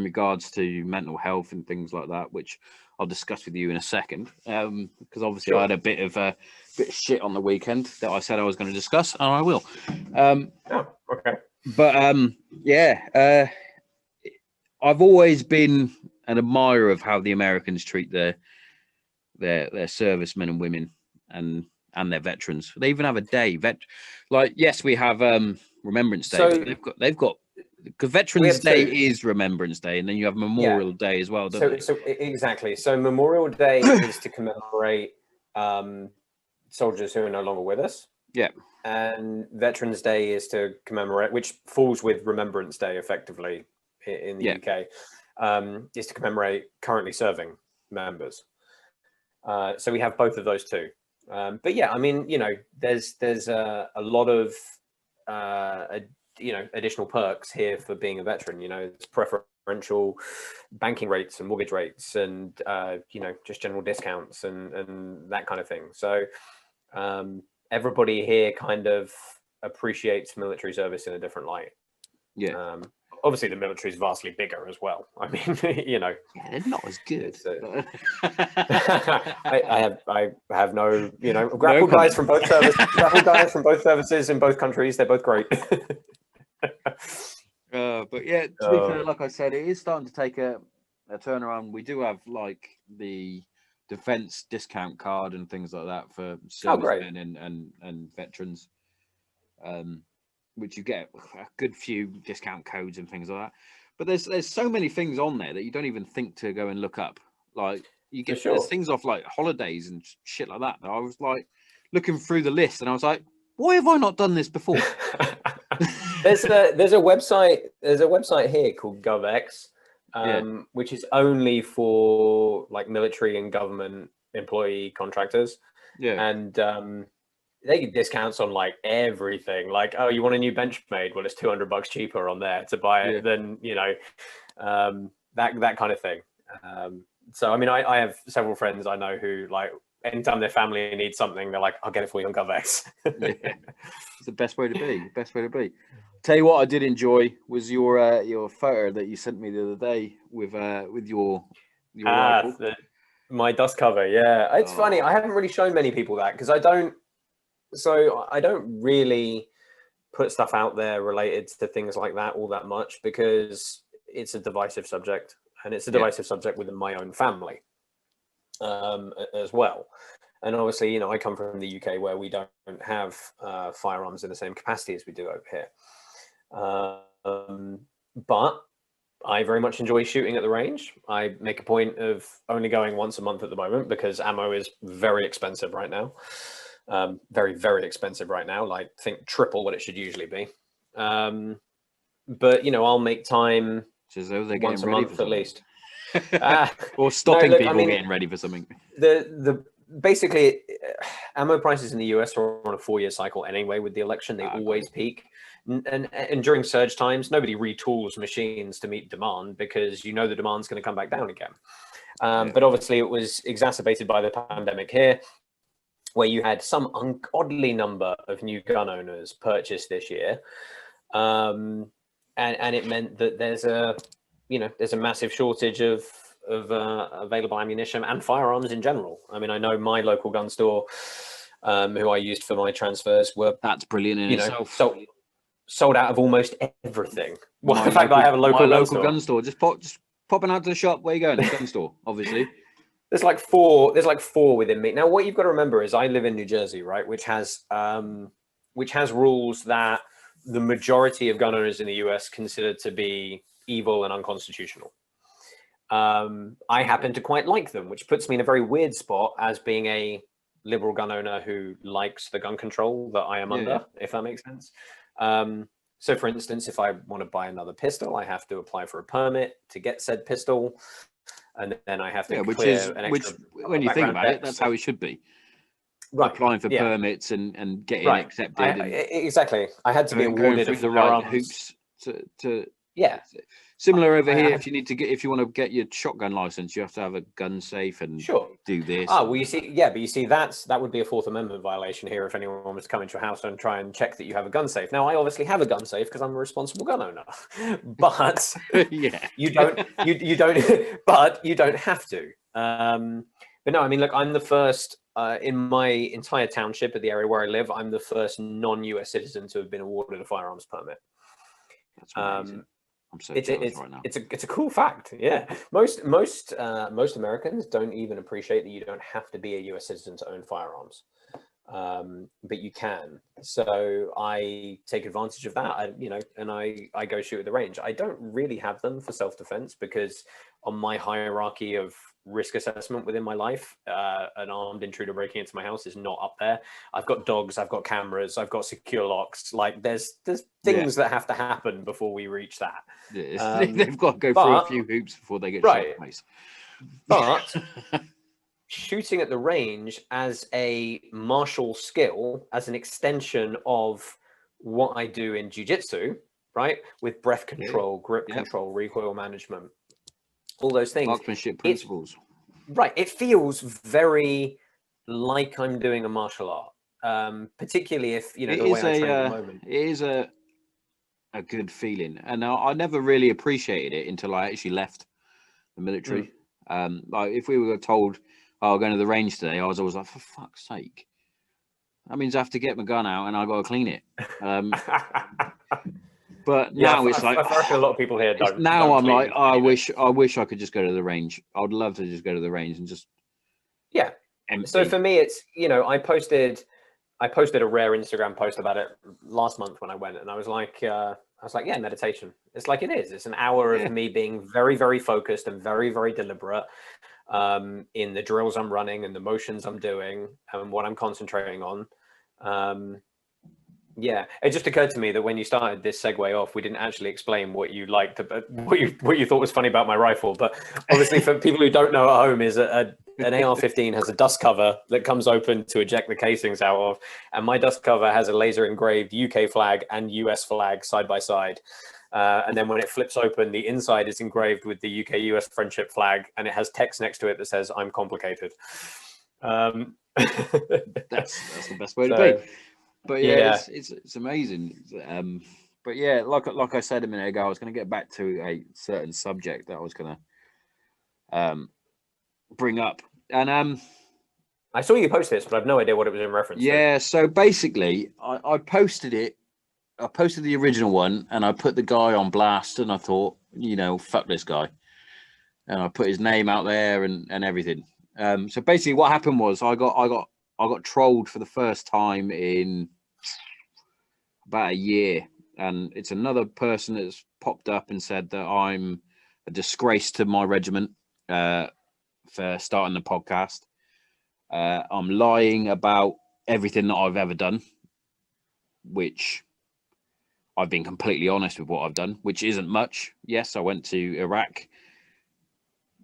A: regards to mental health and things like that, which I'll discuss with you in a second. Because obviously I had a bit of shit on the weekend that I said I was going to discuss, and I will.
B: Okay.
A: But I've always been an admirer of how the Americans treat their servicemen and women and their veterans. They even have a day. Yes, we have Remembrance Day.
B: So
A: but they've got because Veterans Day is Remembrance Day, and then you have Memorial Day as well, don't they?
B: So exactly. So Memorial Day is to commemorate soldiers who are no longer with us.
A: Yeah.
B: And Veterans Day is to commemorate, which falls with Remembrance Day effectively in the UK, is to commemorate currently serving members. So we have both of those two. But yeah, I mean, there's a lot of additional perks here for being a veteran. It's preferential banking rates and mortgage rates, and just general discounts and that kind of thing. So everybody here kind of appreciates military service in a different light.
A: Yeah.
B: Obviously, the military is vastly bigger as well. I mean,
A: they're not as good.
B: I have no, grapple guys from both services in both countries. They're both great.
A: But yeah, to be fair, like I said, it is starting to take a turnaround. We do have like the defense discount card and things like that for servicemen and veterans. Which you get a good few discount codes and things like that. But there's so many things on there that you don't even think to go and look up. Like you get there's things off like holidays and shit like that. I was like looking through the list and I was like, why have I not done this before?
B: There's a website here called GovX, which is only for like military and government employee contractors. Yeah. And they get discounts on like everything. Like, oh, you want a new bench made? Well, it's $200 cheaper on there to buy it than that kind of thing. So I mean, I have several friends I know who like anytime their family needs something, they're like, I'll get it for you on GovX.
A: It's the best way to be. Tell you what, I did enjoy was your photo that you sent me the other day with your rifle.
B: My dust cover. Yeah, it's funny. I haven't really shown many people that because I don't really put stuff out there related to things like that all that much because it's a divisive subject, and it's a divisive subject within my own family as well. And obviously, I come from the UK where we don't have firearms in the same capacity as we do over here. But I very much enjoy shooting at the range. I make a point of only going once a month at the moment because ammo is very expensive right now. Very, very expensive right now. Like, think triple what it should usually be. But I'll make time once a month at least.
A: Or stopping people getting ready for something.
B: Basically, ammo prices in the US are on a 4-year cycle anyway. With the election, they always peak. And during surge times, nobody retools machines to meet demand because the demand's going to come back down again. But obviously, it was exacerbated by the pandemic here, where you had some ungodly number of new gun owners purchased this year. And it meant that there's a massive shortage of available ammunition and firearms in general. I mean, I know my local gun store who I used for my transfers, were
A: That's brilliant in itself.
B: Sold out of almost everything. Well,
A: My
B: the fact that I have a local
A: gun store. Just popping out to the shop. Where you going? The gun store, obviously.
B: There's like four within me. Now, what you've got to remember is I live in New Jersey, right? Which has rules that the majority of gun owners in the US consider to be evil and unconstitutional. I happen to quite like them, which puts me in a very weird spot as being a liberal gun owner who likes the gun control that I am under, if that makes sense. So for instance, if I want to buy another pistol, I have to apply for a permit to get said pistol. And then I have to clear an extra
A: when you think about it, that's how it should be. Right. Applying for permits and getting accepted.
B: Exactly. I had to be awarded
A: through the right hoops to Similar over here. If you want to get your shotgun license, you have to have a gun safe and do this.
B: Oh, well, you see, but you see, that would be a Fourth Amendment violation here if anyone was to come into your house and try and check that you have a gun safe. Now, I obviously have a gun safe because I'm a responsible gun owner, but you don't have to. But no, I mean, look, I'm the first in my entire township at the area where I live. I'm the first non-US citizen to have been awarded a firearms permit.
A: That's amazing. I'm so
B: it's
A: right now.
B: It's a cool fact. Yeah, most Americans don't even appreciate that you don't have to be a US citizen to own firearms, but you can. So I take advantage of that. I go shoot at the range. I don't really have them for self-defense because on my hierarchy of risk assessment within my life, an armed intruder breaking into my house is not up there. I've got dogs, I've got cameras, I've got secure locks. Like there's things that have to happen before we reach that.
A: They've got to go through a few hoops before they get shot.
B: But shooting at the range as a martial skill, as an extension of what I do in jiu-jitsu, right? With breath control, grip control, recoil management, all those things.
A: Marksmanship principles.
B: It feels very like I'm doing a martial art, particularly if, the way I train at the moment.
A: It is a good feeling. And I never really appreciated it until I actually left the military. Like if we were told, I'm going to the range today, I was always like, for fuck's sake. That means I have to get my gun out and I got to clean it. But now it's like
B: I feel a lot of people here don't.
A: Now I'm like, I wish I could just go to the range. I would love to just go to the range and just empty.
B: So for me, it's I posted a rare Instagram post about it last month when I went, and I was like, meditation. It's like it is. It's an hour of me being very, very focused and very, very deliberate in the drills I'm running and the motions I'm doing and what I'm concentrating on. It just occurred to me that when you started this segue off, we didn't actually explain what you liked, what you thought was funny about my rifle. But obviously, for people who don't know at home, is an AR-15 has a dust cover that comes open to eject the casings out of, and my dust cover has a laser engraved UK flag and US flag side by side. And then when it flips open, the inside is engraved with the UK-US friendship flag, and it has text next to it that says "I'm complicated."
A: That's the best way to be. But it's amazing. But like I said a minute ago, I was going to get back to a certain subject that I was going to bring up, and
B: I saw you post this, but I've no idea what it was in reference to.
A: So basically, I posted it. I posted the original one, and I put the guy on blast, and I thought, fuck this guy, and I put his name out there and everything. So basically, what happened was I got trolled for the first time in about a year, and it's another person that's popped up and said that I'm a disgrace to my regiment for starting the podcast. I'm lying about everything that I've ever done, which I've been completely honest with what I've done, which isn't much. Yes, I went to Iraq,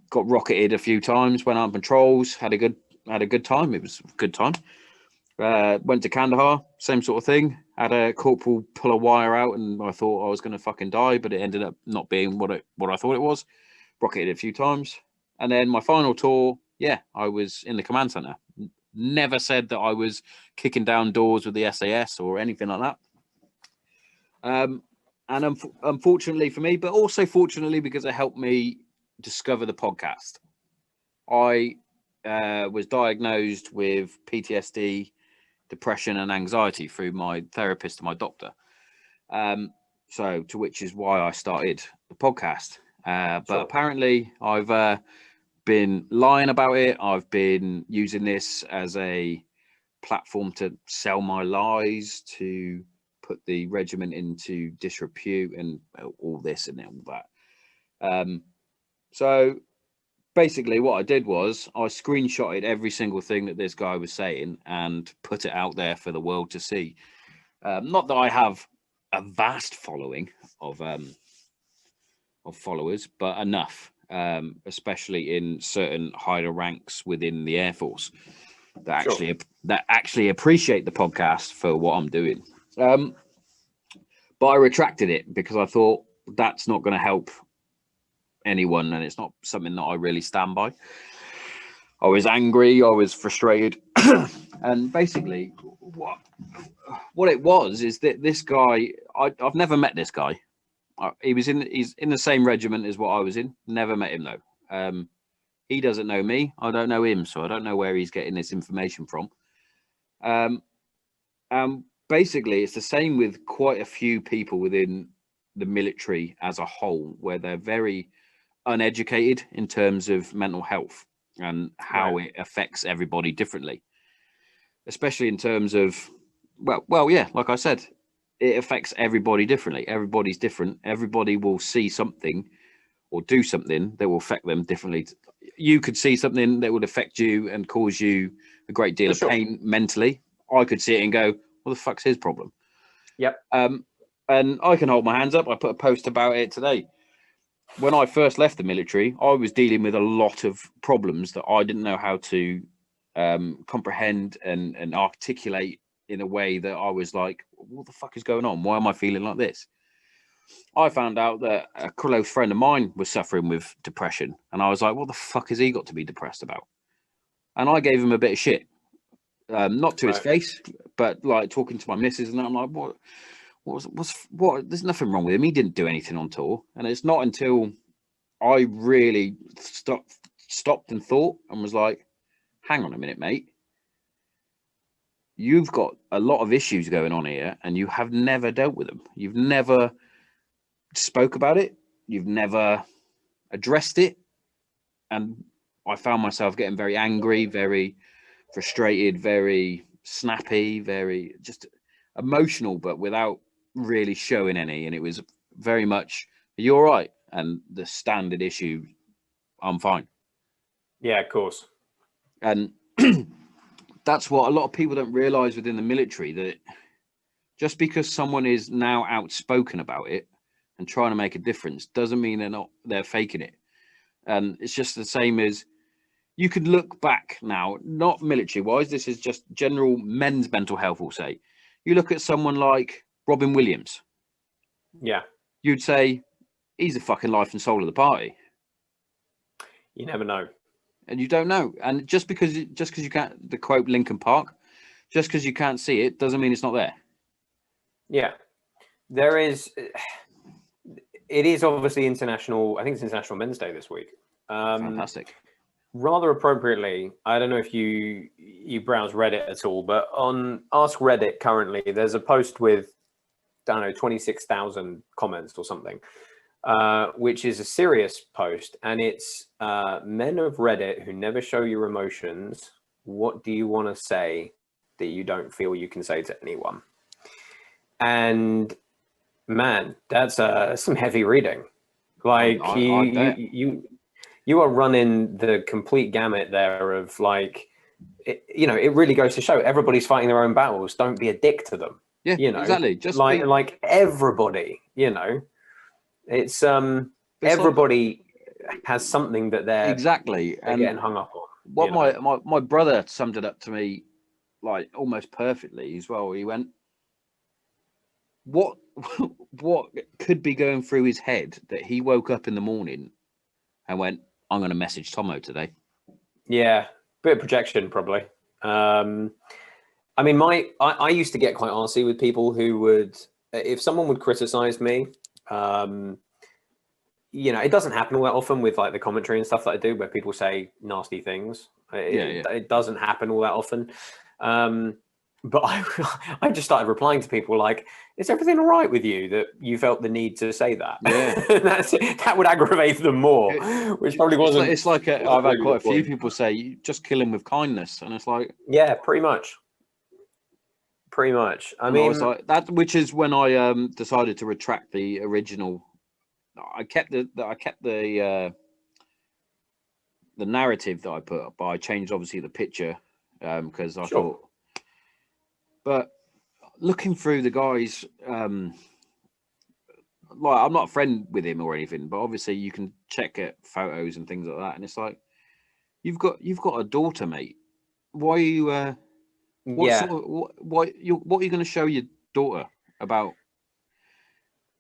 A: got rocketed a few times, went out on patrols, had a good time. It was a good time. Went to Kandahar, same sort of thing. Had a corporal pull a wire out, and I thought I was going to fucking die, but it ended up not being what I thought it was. Rocketed a few times, and then my final tour, I was in the command center. Never said that I was kicking down doors with the SAS or anything like that. And unfortunately for me, but also fortunately because it helped me discover the podcast. I was diagnosed with PTSD depression and anxiety through my therapist and my doctor. So to which is why I started the podcast. But apparently I've been lying about it. I've been using this as a platform to sell my lies, to put the regiment into disrepute and all this and all that. So basically what I did was I screenshotted every single thing that this guy was saying and put it out there for the world to see. Not that I have a vast following of followers, but enough, especially in certain higher ranks within the Air Force that actually appreciate the podcast for what I'm doing. But I retracted it because I thought that's not going to help anyone, and it's not something that I really stand by. I was angry, I was frustrated, and basically what it was is that this guy, I've never met this guy. He's in the same regiment as what I was in. Never met him though. He doesn't know me. I don't know him, so I don't know where he's getting this information from. Basically, it's the same with quite a few people within the military as a whole, where they're very uneducated in terms of mental health and how it affects everybody differently, especially in terms of, yeah, like I said, it affects everybody differently. Everybody's different. Everybody will see something or do something that will affect them differently. You could see something that would affect you and cause you a great deal of pain mentally. I could see it and go, what the fuck's his problem?
B: Yep.
A: And I can hold my hands up. I put a post about it today. When I first left the military, I was dealing with a lot of problems that I didn't know how to comprehend and articulate in a way that I was like, what the fuck is going on? Why am I feeling like this? I found out that a close friend of mine was suffering with depression. And I was like, what the fuck has he got to be depressed about? And I gave him a bit of shit. Not to his face, but like talking to my missus, and I'm like, what? There's nothing wrong with him. He didn't do anything on tour. And it's not until I really stopped and thought and was like, hang on a minute, mate. You've got a lot of issues going on here and you have never dealt with them. You've never spoke about it. You've never addressed it. And I found myself getting very angry, very frustrated, very snappy, very just emotional, but without really showing any. And it was very much, are you all right? And the standard issue, I'm fine.
B: Yeah, of course.
A: And that's what a lot of people don't realize within the military, that just because someone is now outspoken about it and trying to make a difference doesn't mean they're faking it. And it's just the same as, you could look back now, not military wise, this is just general men's mental health, we'll say. You look at someone like Robin Williams.
B: Yeah.
A: You'd say he's the fucking life and soul of the party.
B: You never know.
A: And you don't know. And just because you can't, the quote Linkin Park, just because you can't see it doesn't mean it's not there.
B: Yeah. There is, it is obviously international, I think it's International Men's Day this week.
A: Fantastic.
B: Rather appropriately, I don't know if you browse Reddit at all, but on Ask Reddit currently, there's a post with, I don't know, 26,000 comments or something, which is a serious post. And it's men of Reddit who never show your emotions. What do you want to say that you don't feel you can say to anyone? And man, that's some heavy reading. Like you are running the complete gamut there of like, it really goes to show everybody's fighting their own battles. Don't be a dick to them.
A: Yeah, exactly. Just
B: like everybody, it's everybody has something that they're getting hung up on.
A: What my brother summed it up to me like almost perfectly as well. He went, what could be going through his head that he woke up in the morning and went, I'm going to message Tommo today? Yeah,
B: bit of projection probably. I mean, I used to get quite arsy with people who would, if someone would criticize me, it doesn't happen all that often with like the commentary and stuff that I do where people say nasty things. It doesn't happen all that often. but I just started replying to people like, "Is everything all right with you that you felt the need to say that?"
A: Yeah.
B: That would aggravate them more, which probably wasn't.
A: It's like I've
B: wasn't
A: had
B: really
A: quite
B: the
A: a few
B: point.
A: people say, "You just kill him with kindness," and it's like,
B: Yeah, pretty much. Pretty much. I
A: and I was
B: mean,
A: like that, which is when I decided to retract the original. I kept the narrative that I put up, but I changed obviously the picture because I
B: sure.
A: thought. But looking through the guys, like I'm not a friend with him or anything, but obviously you can check at photos and things like that, and it's like you've got a daughter, mate. Why are you? What
B: Yeah.
A: sort of what are you going to show your daughter about?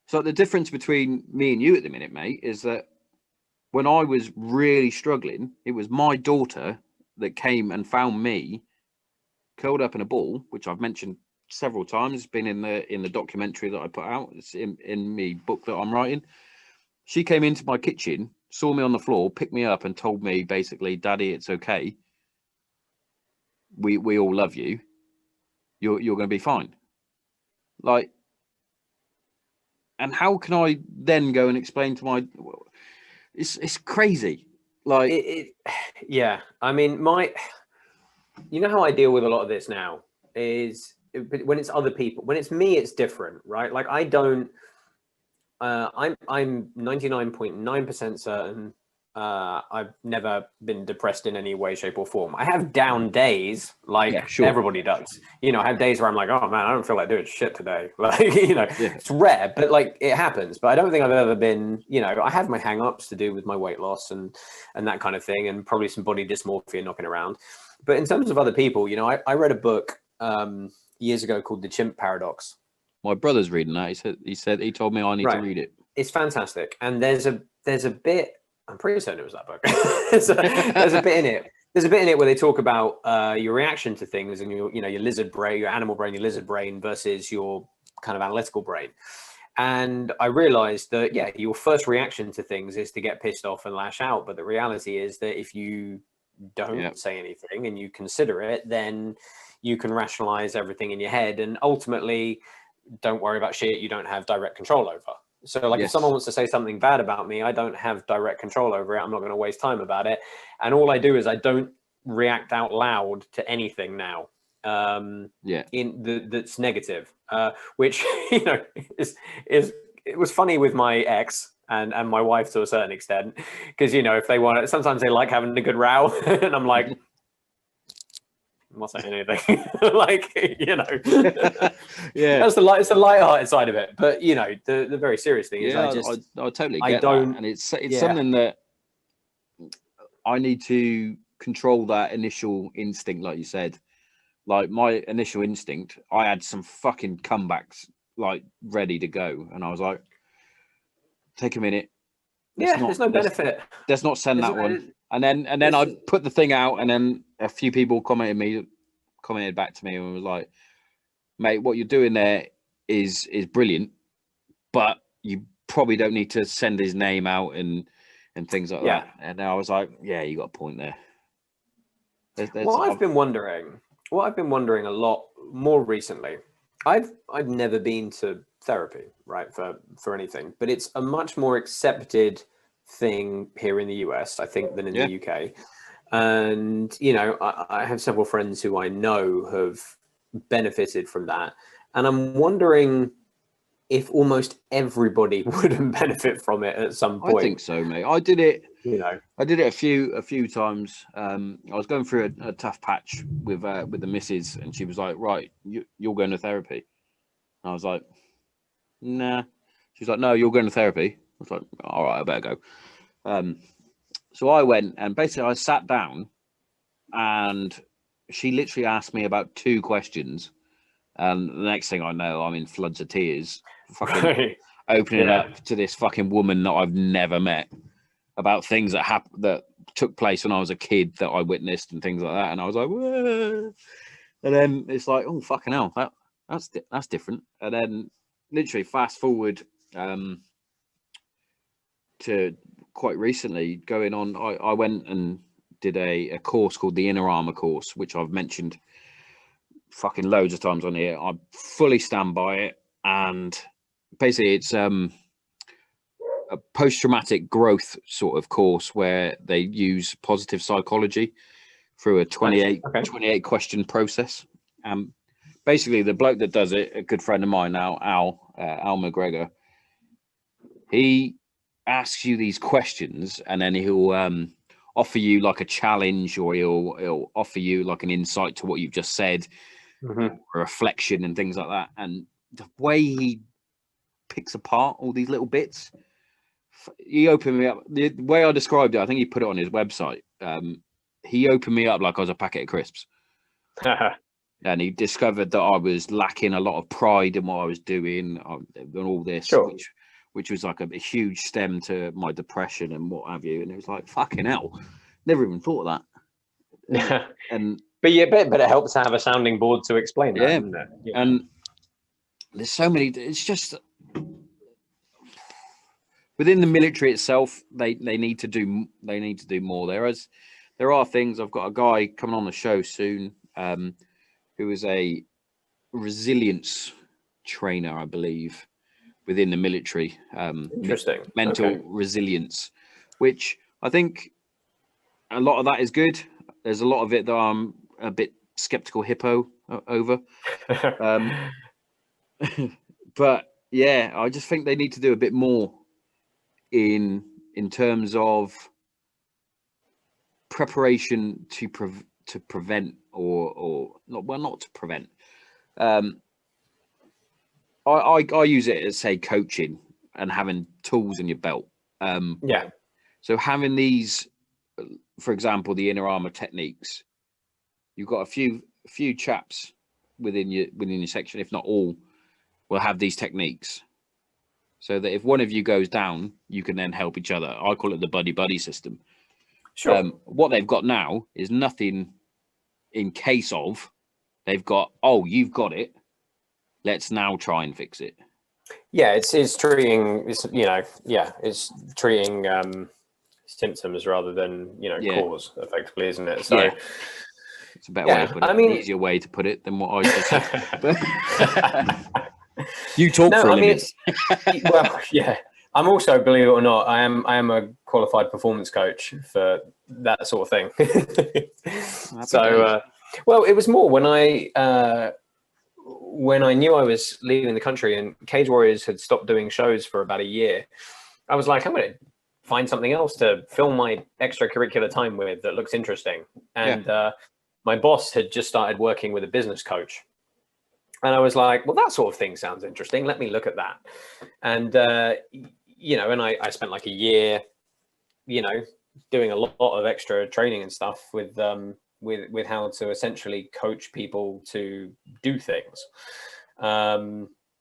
A: So the difference between me and you at the minute, mate, is that when I was really struggling, it was my daughter that came and found me curled up in a ball, which I've mentioned several times. It's been in the documentary that I put out. It's in the book that I'm writing. She came into my kitchen, saw me on the floor, picked me up, and told me basically, "Daddy, it's okay. We all love you. You're going to be fine." Like, and how can I then go and explain to my? It's crazy. Like,
B: Yeah. I mean, you know how I deal with a lot of this now is when it's other people. When it's me, it's different, right? Like I don't. I'm 99.9% certain I've never been depressed in any way, shape, or form. I have down days,
A: yeah,
B: like
A: sure,
B: everybody does. You know, I have days where I'm like, oh man, I don't feel like doing shit today. Like, you know,
A: yeah,
B: it's rare, but like it happens. But I don't think I've ever been, you know, I have my hang-ups to do with my weight loss and that kind of thing, and probably some body dysmorphia knocking around. But in terms of other people, you know, I read a book years ago called The Chimp Paradox.
A: my brother's reading that. He told me I need to
B: Right.
A: read it.
B: It's fantastic. And there's a bit, I'm pretty certain it was that book. There's a bit in it. There's a bit in it where they talk about your reaction to things and your lizard brain, your animal brain, your lizard brain versus your kind of analytical brain. And I realized that, yeah, your first reaction to things is to get pissed off and lash out. But the reality is that if you
A: Yeah,
B: don't say anything and you consider it, then you can rationalize everything in your head and ultimately don't worry about shit you don't have direct control over. So like if someone
A: yes,
B: wants to say something bad about me, I don't have direct control over it. I'm not going to waste time about it. And all I do is I don't react out loud to anything now
A: yeah,
B: that's negative, which you know is it was funny with my ex and my wife to a certain extent because you know if they want it, sometimes they like having a good row, and I'm like, I'm not saying anything. Like, you know,
A: yeah,
B: that's it's the light-hearted side of it. But you know, the very serious thing is
A: yeah. I totally
B: I
A: get that,
B: don't,
A: and it's
B: yeah,
A: something that I need to control that initial instinct, like you said. Like my initial instinct, I had some fucking comebacks like ready to go, and I was like, "Take a minute. Let's
B: yeah.
A: not
B: There's no
A: let's
B: benefit.
A: let's not send
B: There's,
A: that one." And then
B: there's
A: I put the thing out, and then a few people commented back to me and was like, "Mate, what you're doing there is brilliant, but you probably don't need to send his name out and things like
B: yeah.
A: that." And I was like, "Yeah, you got a point there." There's
B: What I've been wondering, what I've been wondering a lot more recently, I've never been to therapy, right, for anything, but it's a much more accepted thing here in the US, I think, than in the
A: yeah,
B: UK. And you know, I have several friends who I know have benefited from that, and I'm wondering if almost everybody wouldn't benefit from it at some
A: I think
B: point.
A: so, mate. I did it.
B: You know,
A: I did it a few times. I was going through a tough patch with the missus, and she was like, "Right, you're going to therapy." And I was like, "Nah." She was like, "No, you're going to therapy." I was like, "All right, I better go." Um, so I went, and basically I sat down, and she literally asked me about two questions, and the next thing I know, I'm in floods of tears, fucking
B: right?
A: opening
B: Yeah.
A: up to this fucking woman that I've never met about things that took place when I was a kid that I witnessed and things like that. And I was like, whoa. And then it's like, oh fucking hell, that's different. And then literally fast forward to quite recently going on, I went and did a course called the Inner Armor course, which I've mentioned fucking loads of times on here. I fully stand by it. And basically, it's a post-traumatic growth sort of course where they use positive psychology through a 28 question process. Basically, the bloke that does it, a good friend of mine now, Al McGregor, he asks you these questions, and then he'll offer you like a challenge, or he'll offer you like an insight to what you've just said, or a reflection and things like that. And the way he picks apart all these little bits, he opened me up. The way I described it, I think he put it on his website. He opened me up like I was a packet of crisps. And he discovered that I was lacking a lot of pride in what I was doing, and all this, which was like a huge stem to my depression and what have you. And it was like, fucking hell, never even thought of that. But
C: it helps to have a sounding board to explain that, doesn't it? Yeah.
A: And there's so many. It's just within the military itself, they need to do more. There are things. I've got a guy coming on the show soon, who is a resilience trainer, I believe, within the military.
C: Interesting.
A: Mental resilience, which I think a lot of that is good. There's a lot of it that I'm a bit skeptical hippo over. But yeah, I just think they need to do a bit more in terms of preparation to prevent or not to prevent. I use it as, say, coaching and having tools in your belt. So having these, for example, the inner armor techniques, you've got a few chaps within your section, if not all, will have these techniques, so that if one of you goes down, you can then help each other. I call it the buddy system.
C: Sure.
A: What they've got now is nothing in case of. They've got, oh, you've got it, let's now try and fix it.
C: Yeah, it's treating symptoms rather than cause, effectively, isn't it? So
A: it's a better way to put it. An easier way to put it than what I just said. You talk for a living.
C: Well, yeah. I'm also, believe it or not, I am a qualified performance coach for that sort of thing. So, well, it was more when I knew I was leaving the country and Cage Warriors had stopped doing shows for about a year. I was like, I'm going to find something else to fill my extracurricular time with that looks interesting. And my boss had just started working with a business coach. And I was like, well, that sort of thing sounds interesting. Let me look at that. And, and I spent like a year, doing a lot of extra training and stuff with how to essentially coach people to do things.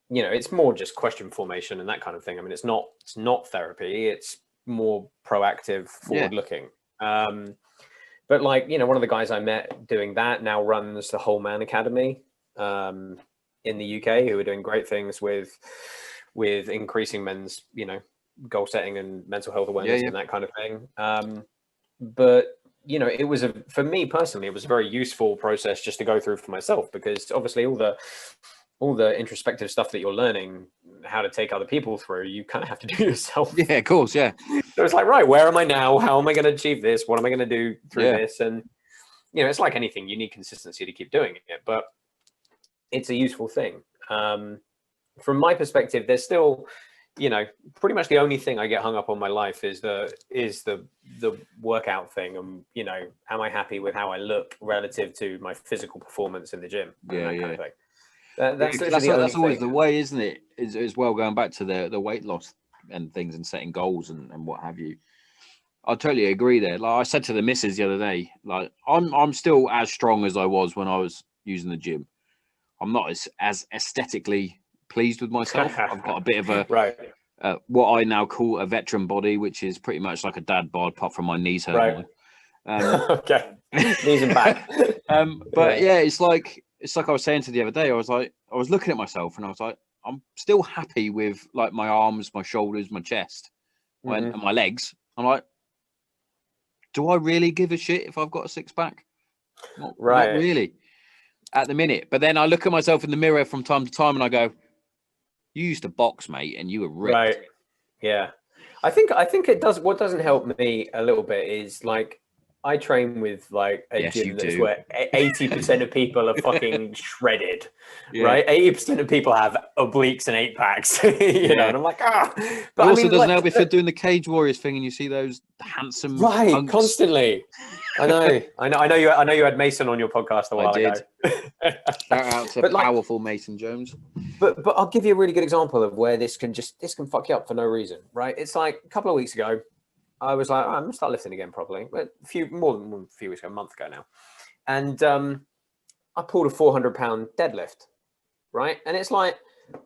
C: It's more just question formation and that kind of thing. I mean, it's not therapy. It's more proactive, forward looking. But like, one of the guys I met doing that now runs the Whole Man Academy in the UK, who are doing great things with increasing men's, goal setting and mental health awareness and that kind of thing. But it was for me personally, it was a very useful process just to go through for myself, because obviously all the introspective stuff that you're learning how to take other people through, you kind of have to do yourself.
A: Yeah, of course. Yeah.
C: So it's like, right, where am I now? How am I going to achieve this? What am I going to do through this? And, it's like anything, you need consistency to keep doing it, but it's a useful thing. From my perspective, there's still, pretty much the only thing I get hung up on my life is the workout thing. And, am I happy with how I look relative to my physical performance in the gym? And that kind of thing. That's
A: always the way, isn't it? As well, going back to the weight loss and things and setting goals and what have you. I totally agree there. Like I said to the missus the other day, like I'm still as strong as I was when I was using the gym. I'm not as aesthetically pleased with myself. I've got a bit of a what I now call a veteran body, which is pretty much like a dad bod, apart from my knees hurt.
C: Okay, knees and back.
A: But it's like I was saying to the other day. I was looking at myself and I was like, I'm still happy with like my arms, my shoulders, my chest, and my legs. I'm like, do I really give a shit if I've got a six pack? Not really. at the minute. But then I look at myself in the mirror from time to time and I go, you used to box, mate, and you were ripped.
C: Right. Yeah. I think it does. What doesn't help me a little bit is like I train with like a gym that's where 80% of people are fucking shredded, right? 80% of people have obliques and 8-packs, you know, and I'm like, ah. But
A: it also doesn't help if you're doing the Cage Warriors thing and you see those handsome hunks.
C: Constantly. I know you had Mason on your podcast a while ago.
A: Shout out to powerful Mason Jones.
C: But I'll give you a really good example of where this can fuck you up for no reason, right? It's like a couple of weeks ago, I was like, I'm gonna start lifting again properly. But more than a few weeks ago, a month ago now. And I pulled a 400-pound deadlift, right? And it's like,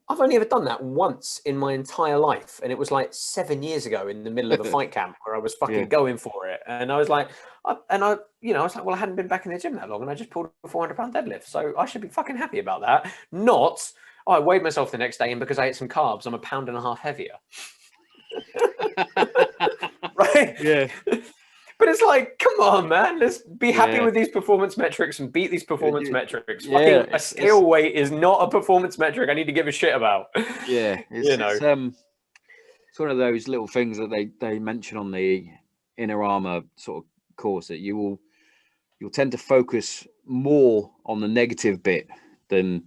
C: I've only ever done that once in my entire life. And it was like 7 years ago in the middle of a fight camp where I was fucking going for it. And I was like, I was like, well, I hadn't been back in the gym that long and I just pulled a 400-pound deadlift. So I should be fucking happy about that. Not, I weighed myself the next day and because I ate some carbs, I'm 1.5 pounds heavier. Right?
A: Yeah.
C: But it's like, come on, man. Let's be happy with these performance metrics and beat these performance metrics. Fucking a scale weight is not a performance metric I need to give a shit about.
A: Yeah. It's one of those little things that they mention on the Inner Armour sort of course that you'll tend to focus more on the negative bit than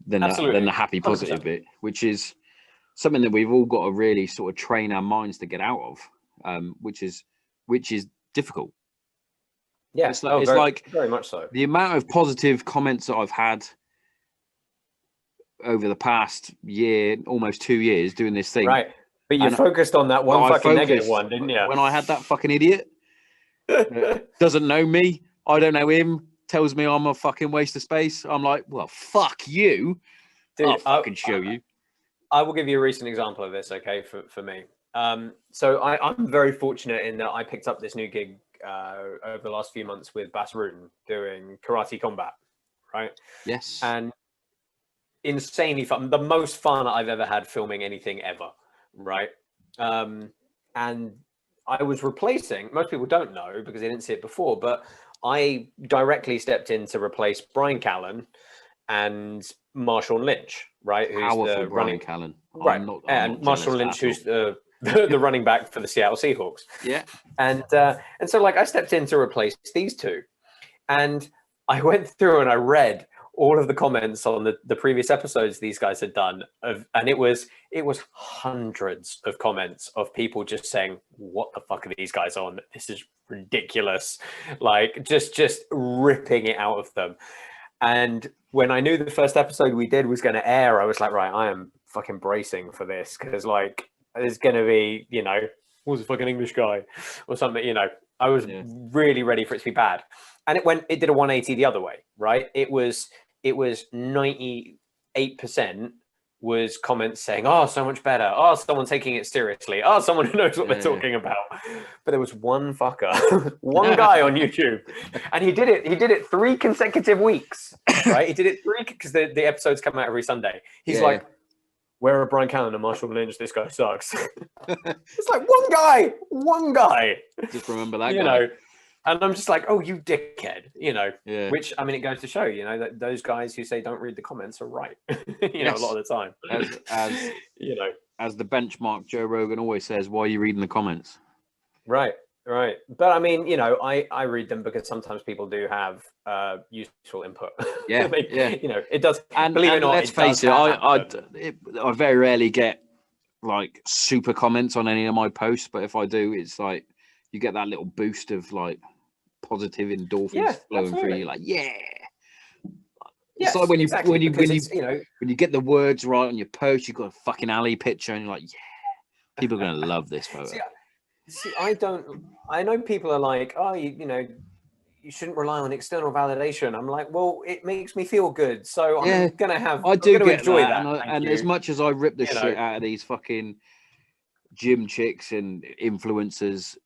A: the happy positive 100%. Bit, which is something that we've all got to really sort of train our minds to get out of, which is difficult.
C: Yeah,
A: it's like
C: very much so.
A: The amount of positive comments that I've had over the past year, almost 2 years, doing this thing.
C: Right, but you focused on that one fucking negative one, didn't you?
A: When I had that fucking idiot doesn't know me, I don't know him, tells me I'm a fucking waste of space. I'm like, well, fuck you. Dude, I'll fucking show you.
C: I will give you a recent example of this, okay, for me. So I'm very fortunate in that I picked up this new gig over the last few months with Bas Rutten doing karate combat, right?
A: Yes.
C: And insanely fun, the most fun I've ever had filming anything ever, right? And I was replacing, most people don't know because they didn't see it before, but I directly stepped in to replace Brian Callen and Marshall Lynch, right? Who's
A: powerful
C: the
A: Brian Callen.
C: Right. And Marshall Lynch, who's the running back for the Seattle Seahawks.
A: Yeah.
C: And so like I stepped in to replace these two. And I went through and I read all of the comments on the previous episodes these guys had done and it was hundreds of comments of people just saying, what the fuck are these guys on? This is ridiculous. Like just ripping it out of them. And when I knew the first episode we did was going to air, I was like, right, I am fucking bracing for this because like there's going to be, you know, who's a fucking English guy or something, you know. I was really ready for it to be bad. And it did a 180 the other way, right? It was 98% was comments saying, oh, so much better. Oh, someone taking it seriously. Oh, someone who knows what they're talking about. But there was one fucker, one guy on YouTube. And he did it 3 consecutive weeks, right? He did it 3 because the episodes come out every Sunday. He's like, where are Brian Callen and Marshall Lynch? This guy sucks. It's like one guy.
A: Just remember that guy.
C: You know, and I'm just like, oh, you dickhead, you know, which, I mean, it goes to show, you know, that those guys who say don't read the comments are right, you know, a lot of the time.
A: As you know, as the benchmark Joe Rogan always says, why are you reading the comments?
C: Right. But I mean, you know, I read them because sometimes people do have useful input.
A: Yeah.
C: You know, it does.
A: And
C: believe it or not,
A: let's face it, I very rarely get like super comments on any of my posts, but if I do, it's like you get that little boost of like positive endorphins flowing through you, like it's like when you get the words right on your post, you've got a fucking alley picture and you're like, people are gonna love this photo.
C: See, I know people are like, oh, you know, you shouldn't rely on external validation. I'm like, well, it makes me feel good, so I'm gonna enjoy that.
A: And as much as I rip the shit out of these fucking gym chicks and influencers,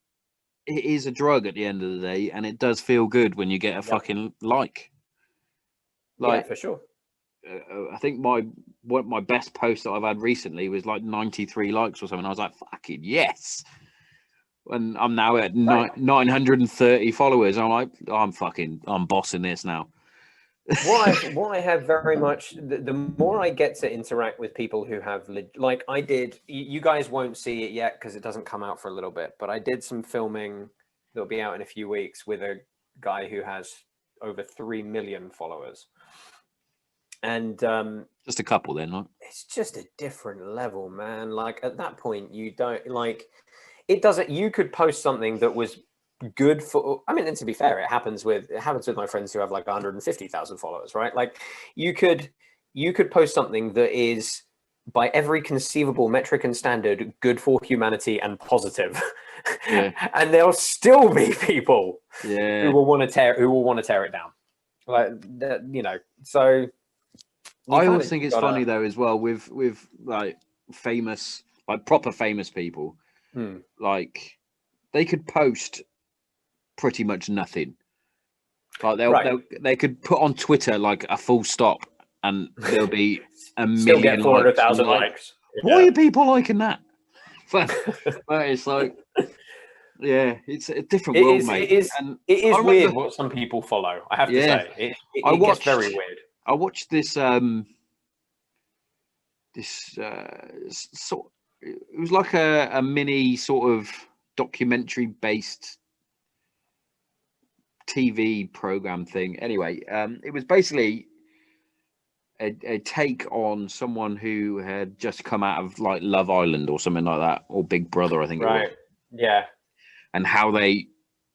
A: it is a drug at the end of the day, and it does feel good when you get a fucking like.
C: Yeah, for sure.
A: I think my best post that I've had recently was like 93 likes or something. I was like, fucking yes. And I'm now at 930 followers. I'm like, I'm bossing this now.
B: what I have very much, the more I get to interact with people who have, like I did, you guys won't see it yet because it doesn't come out for a little bit, but I did some filming that'll be out in a few weeks with a guy who has over 3 million followers. And
A: just a couple then, right?
B: it's just a different level, man. Like at that point, you don't like it doesn't, you could post something that was good for, I mean, and to be fair, it happens with my friends who have like 150,000 followers, right? Like you could post something that is by every conceivable metric and standard good for humanity and positive.
A: Yeah.
B: And there'll still be people
A: Yeah.
B: who will want to tear it down. Like that, you know. So
A: I always think it's funny though as well with like famous, like proper famous people, like they could post pretty much nothing. Like they could put on Twitter like a full stop, and there'll be a
B: still
A: million
B: get 400,000 likes.
A: Why are people liking that? But it's like, yeah, it's a different world, mate.
B: It is weird what some people follow. I have to say, it gets very weird.
A: I watched this sort. It was like a mini sort of documentary based TV program thing. Anyway, it was basically a take on someone who had just come out of like Love Island or something like that, or Big Brother, I think.
B: Right.
A: It was.
B: Yeah.
A: And how they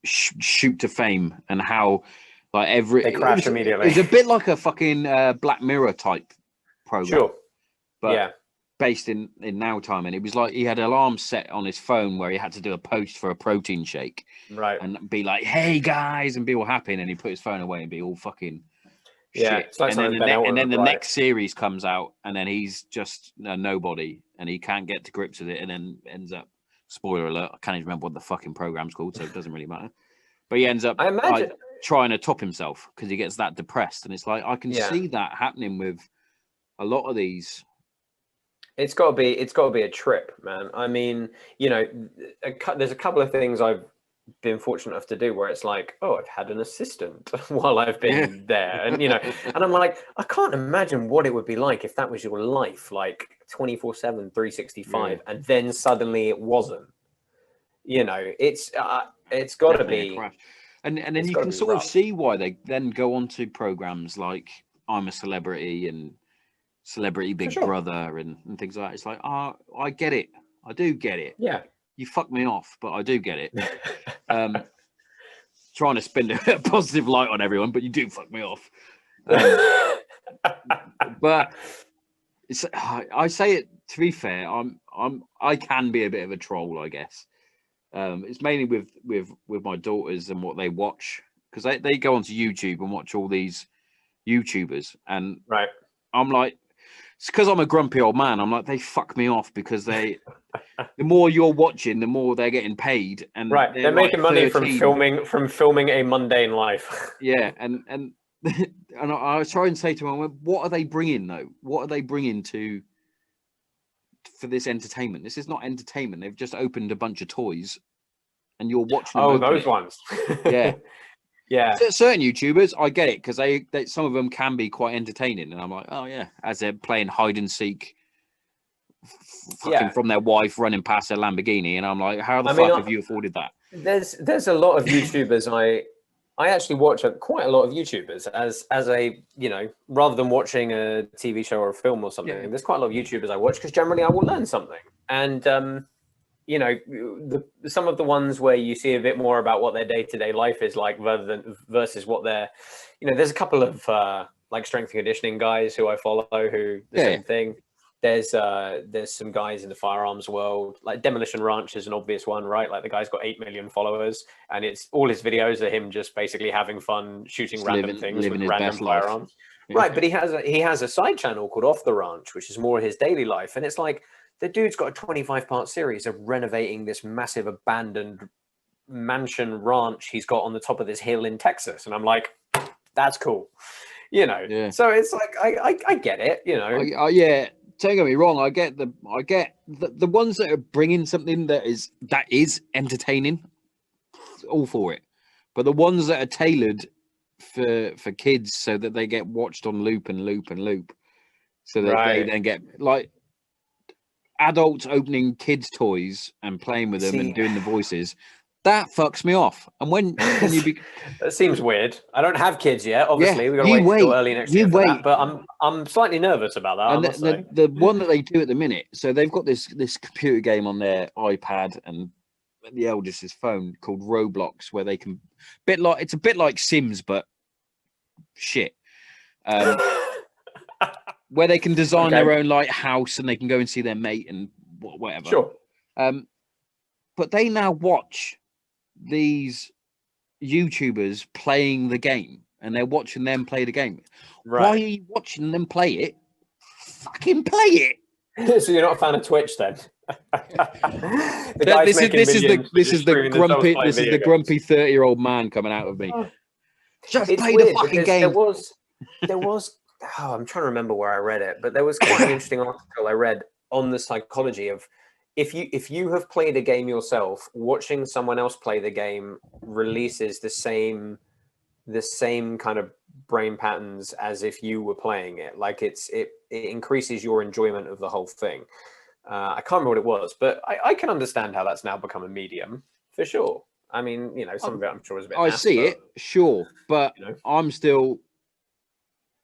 A: shoot to fame, and how like they
B: crash immediately.
A: It's a bit like a fucking Black Mirror type program.
B: Sure.
A: But
B: yeah.
A: Based in now time, and it was like he had alarms set on his phone where he had to do a post for a protein shake,
B: right,
A: and be like, "Hey guys," and be all happy, and then he put his phone away and be all fucking shit.
B: It's like
A: and then the next series comes out, and then he's just a nobody, and he can't get to grips with it, and then ends up, spoiler alert, I can't even remember what the fucking program's called, so it doesn't really matter. But he ends up, I imagine, like, trying to top himself because he gets that depressed, and it's like I can see that happening with a lot of these.
B: It's got to be a trip, man. I mean, you know, there's a couple of things I've been fortunate enough to do where it's like, oh, I've had an assistant while I've been there, and you know, and I'm like, I can't imagine what it would be like if that was your life, like 24/7, 365, and then suddenly it wasn't. You know, it's got to be,
A: and then you can sort of see why they then go on to programs like I'm a Celebrity and Celebrity Big Brother and things like that. It's like, oh, I get it. I do get it.
B: Yeah.
A: You fuck me off, but I do get it. Trying to spin a positive light on everyone, but you do fuck me off. But it's, I say it, to be fair, I can be a bit of a troll, I guess. It's mainly with my daughters and what they watch, because they go onto YouTube and watch all these YouTubers, and I'm like, it's because I'm a grumpy old man. I'm like, they fuck me off because the more you're watching, the more they're getting paid, and
B: they're making money from filming a mundane life.
A: Yeah, and I try and say to them, what are they bringing though? What are they bringing for this entertainment? This is not entertainment. They've just opened a bunch of toys, and you're watching them.
B: Oh, those ones.
A: Yeah.
B: Yeah,
A: certain YouTubers, I get it, because they some of them can be quite entertaining, and I'm like, oh yeah, as they're playing hide and seek, from their wife running past their Lamborghini, and I'm like, how the fuck have you afforded that?
B: There's a lot of YouTubers I actually watch quite a lot of YouTubers as a, you know, rather than watching a TV show or a film or something. Yeah. There's quite a lot of YouTubers I watch because generally I will learn something, and you know, some of the ones where you see a bit more about what their day-to-day life is like versus what they're, you know, there's a couple of like strength and conditioning guys who I follow who the same thing. There's some guys in the firearms world, like Demolition Ranch is an obvious one, right? Like the guy's got 8 million followers, and it's all his videos are him just basically having fun shooting just random things with random firearms. Right, but he has a side channel called Off the Ranch, which is more his daily life, and it's like, the dude's got a 25-part series of renovating this massive abandoned mansion ranch he's got on the top of this hill in Texas. And I'm like, that's cool. You know, so it's like, I get it, you know.
A: Yeah, don't get me wrong. I get the ones that are bringing something that is entertaining, all for it. But the ones that are tailored for kids so that they get watched on loop and loop and loop, so that
B: Right.
A: they then get like adults opening kids' toys and playing with them
B: See-
A: and doing the voices. That fucks me off. And when you
B: That seems weird. I don't have kids yet. Obviously,
A: Yeah,
B: we got to
A: you
B: wait till
A: wait,
B: early next
A: you
B: year for
A: wait.
B: that. But I'm slightly nervous about that. I
A: and
B: must say.
A: the one that they do at the minute, so they've got this computer game on their iPad and the eldest's phone called Roblox, where they can it's a bit like Sims, but shit. Where they can design their own like house and they can go and see their mate and whatever.
B: Sure.
A: But they now watch these YouTubers playing the game, and they're watching them play the game.
B: Right.
A: Why are you watching them play it? Fucking play it.
B: So you're not a fan of Twitch then?
A: This is the grumpy 30-year-old man coming out of me. Just
B: It's
A: play
B: weird
A: the fucking
B: because
A: game.
B: There was. Oh, I'm trying to remember where I read it, but there was quite an interesting article I read on the psychology of if you have played a game yourself, watching someone else play the game releases the same kind of brain patterns as if you were playing it. Like it increases your enjoyment of the whole thing. I can't remember what it was, but I can understand how that's now become a medium for sure. I mean, you know, some of it I'm sure is a bit.
A: I see it, sure, but
B: you know.
A: I'm still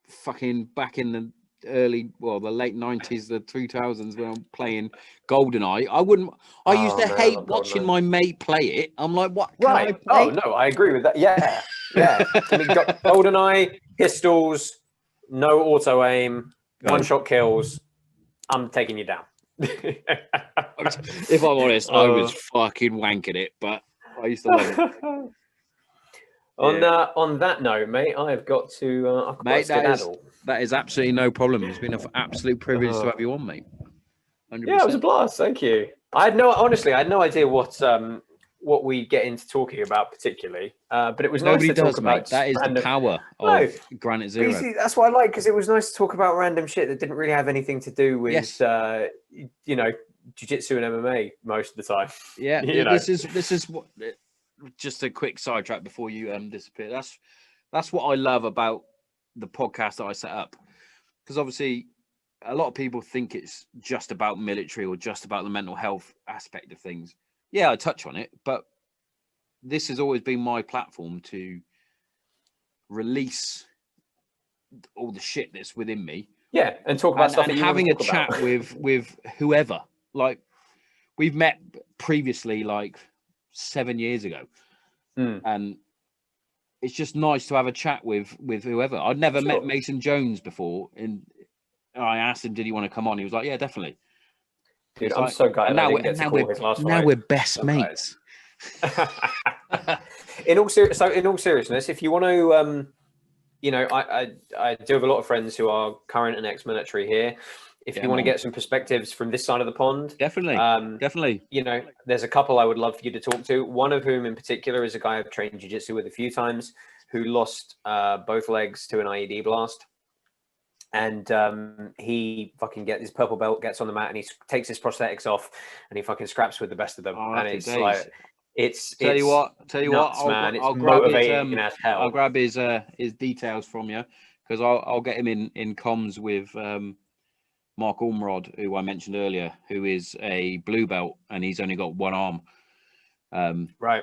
A: fucking back in the the late 90s, the 2000s when I'm playing GoldenEye. I used to hate watching my mate play it. I'm like, what?
B: Right. Oh no, I agree with that. Yeah. Yeah. I mean, GoldenEye, pistols, no auto aim, one-shot kills. I'm taking you down.
A: If I'm honest, I was fucking wanking it, but I used to love it.
B: On that note, mate, I've got to skedaddle.
A: That is absolutely no problem. It's been an absolute privilege to have you on, mate. 100%.
B: Yeah, it was a blast. Thank you. I had no idea what we get into talking about particularly, but it was nice to talk about.
A: Mate. That is the power of Granite Zero.
B: See, that's what I like, because it was nice to talk about random shit that didn't really have anything to do with you know, jiu-jitsu and MMA most of the time.
A: Yeah, this is what. Just a quick sidetrack before you disappear. That's what I love about the podcast that I set up, because obviously a lot of people think it's just about military or just about the mental health aspect of things. Yeah, I touch on it, but this has always been my platform to release all the shit that's within me.
B: Yeah, and talk about stuff
A: and
B: that you
A: having a
B: talk
A: chat
B: about.
A: with whoever. Like, we've met previously, like 7 years ago, and it's just nice to have a chat with whoever. I'd never met Mason Jones before, and I asked him, did he want to come on? He was like, yeah, definitely.
B: Dude, I'm so gutted I didn't get to call his last
A: now we're best mates.
B: In all seriousness, if you want to, you know, I do have a lot of friends who are current and ex-military here. If you want to get some perspectives from this side of the pond,
A: definitely.
B: You know, there's a couple I would love for you to talk to. One of whom in particular is a guy I've trained jiu-jitsu with a few times, who lost both legs to an IED blast. And he fucking gets his purple belt, gets on the mat, and he takes his prosthetics off, and he fucking scraps with the best of them. And it's like, tell you what, man, it's motivating as hell.
A: I'll grab his details from you, because I'll get him in comms with Mark Ormrod, who I mentioned earlier, who is a blue belt, and he's only got one arm.
B: Right.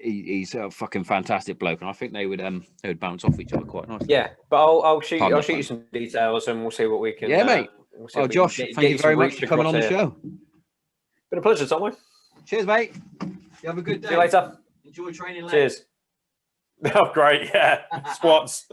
A: He's a fucking fantastic bloke, and I think they would bounce off each other quite nicely.
B: Yeah, but I'll shoot you some details, and we'll see what we can.
A: Yeah, mate. Josh, thank you very much for coming on the show.
B: Been a pleasure, Tommo.
A: Cheers, mate. You have a good day.
B: See you later.
A: Enjoy training later.
B: Cheers. Oh, great. Yeah. Squats.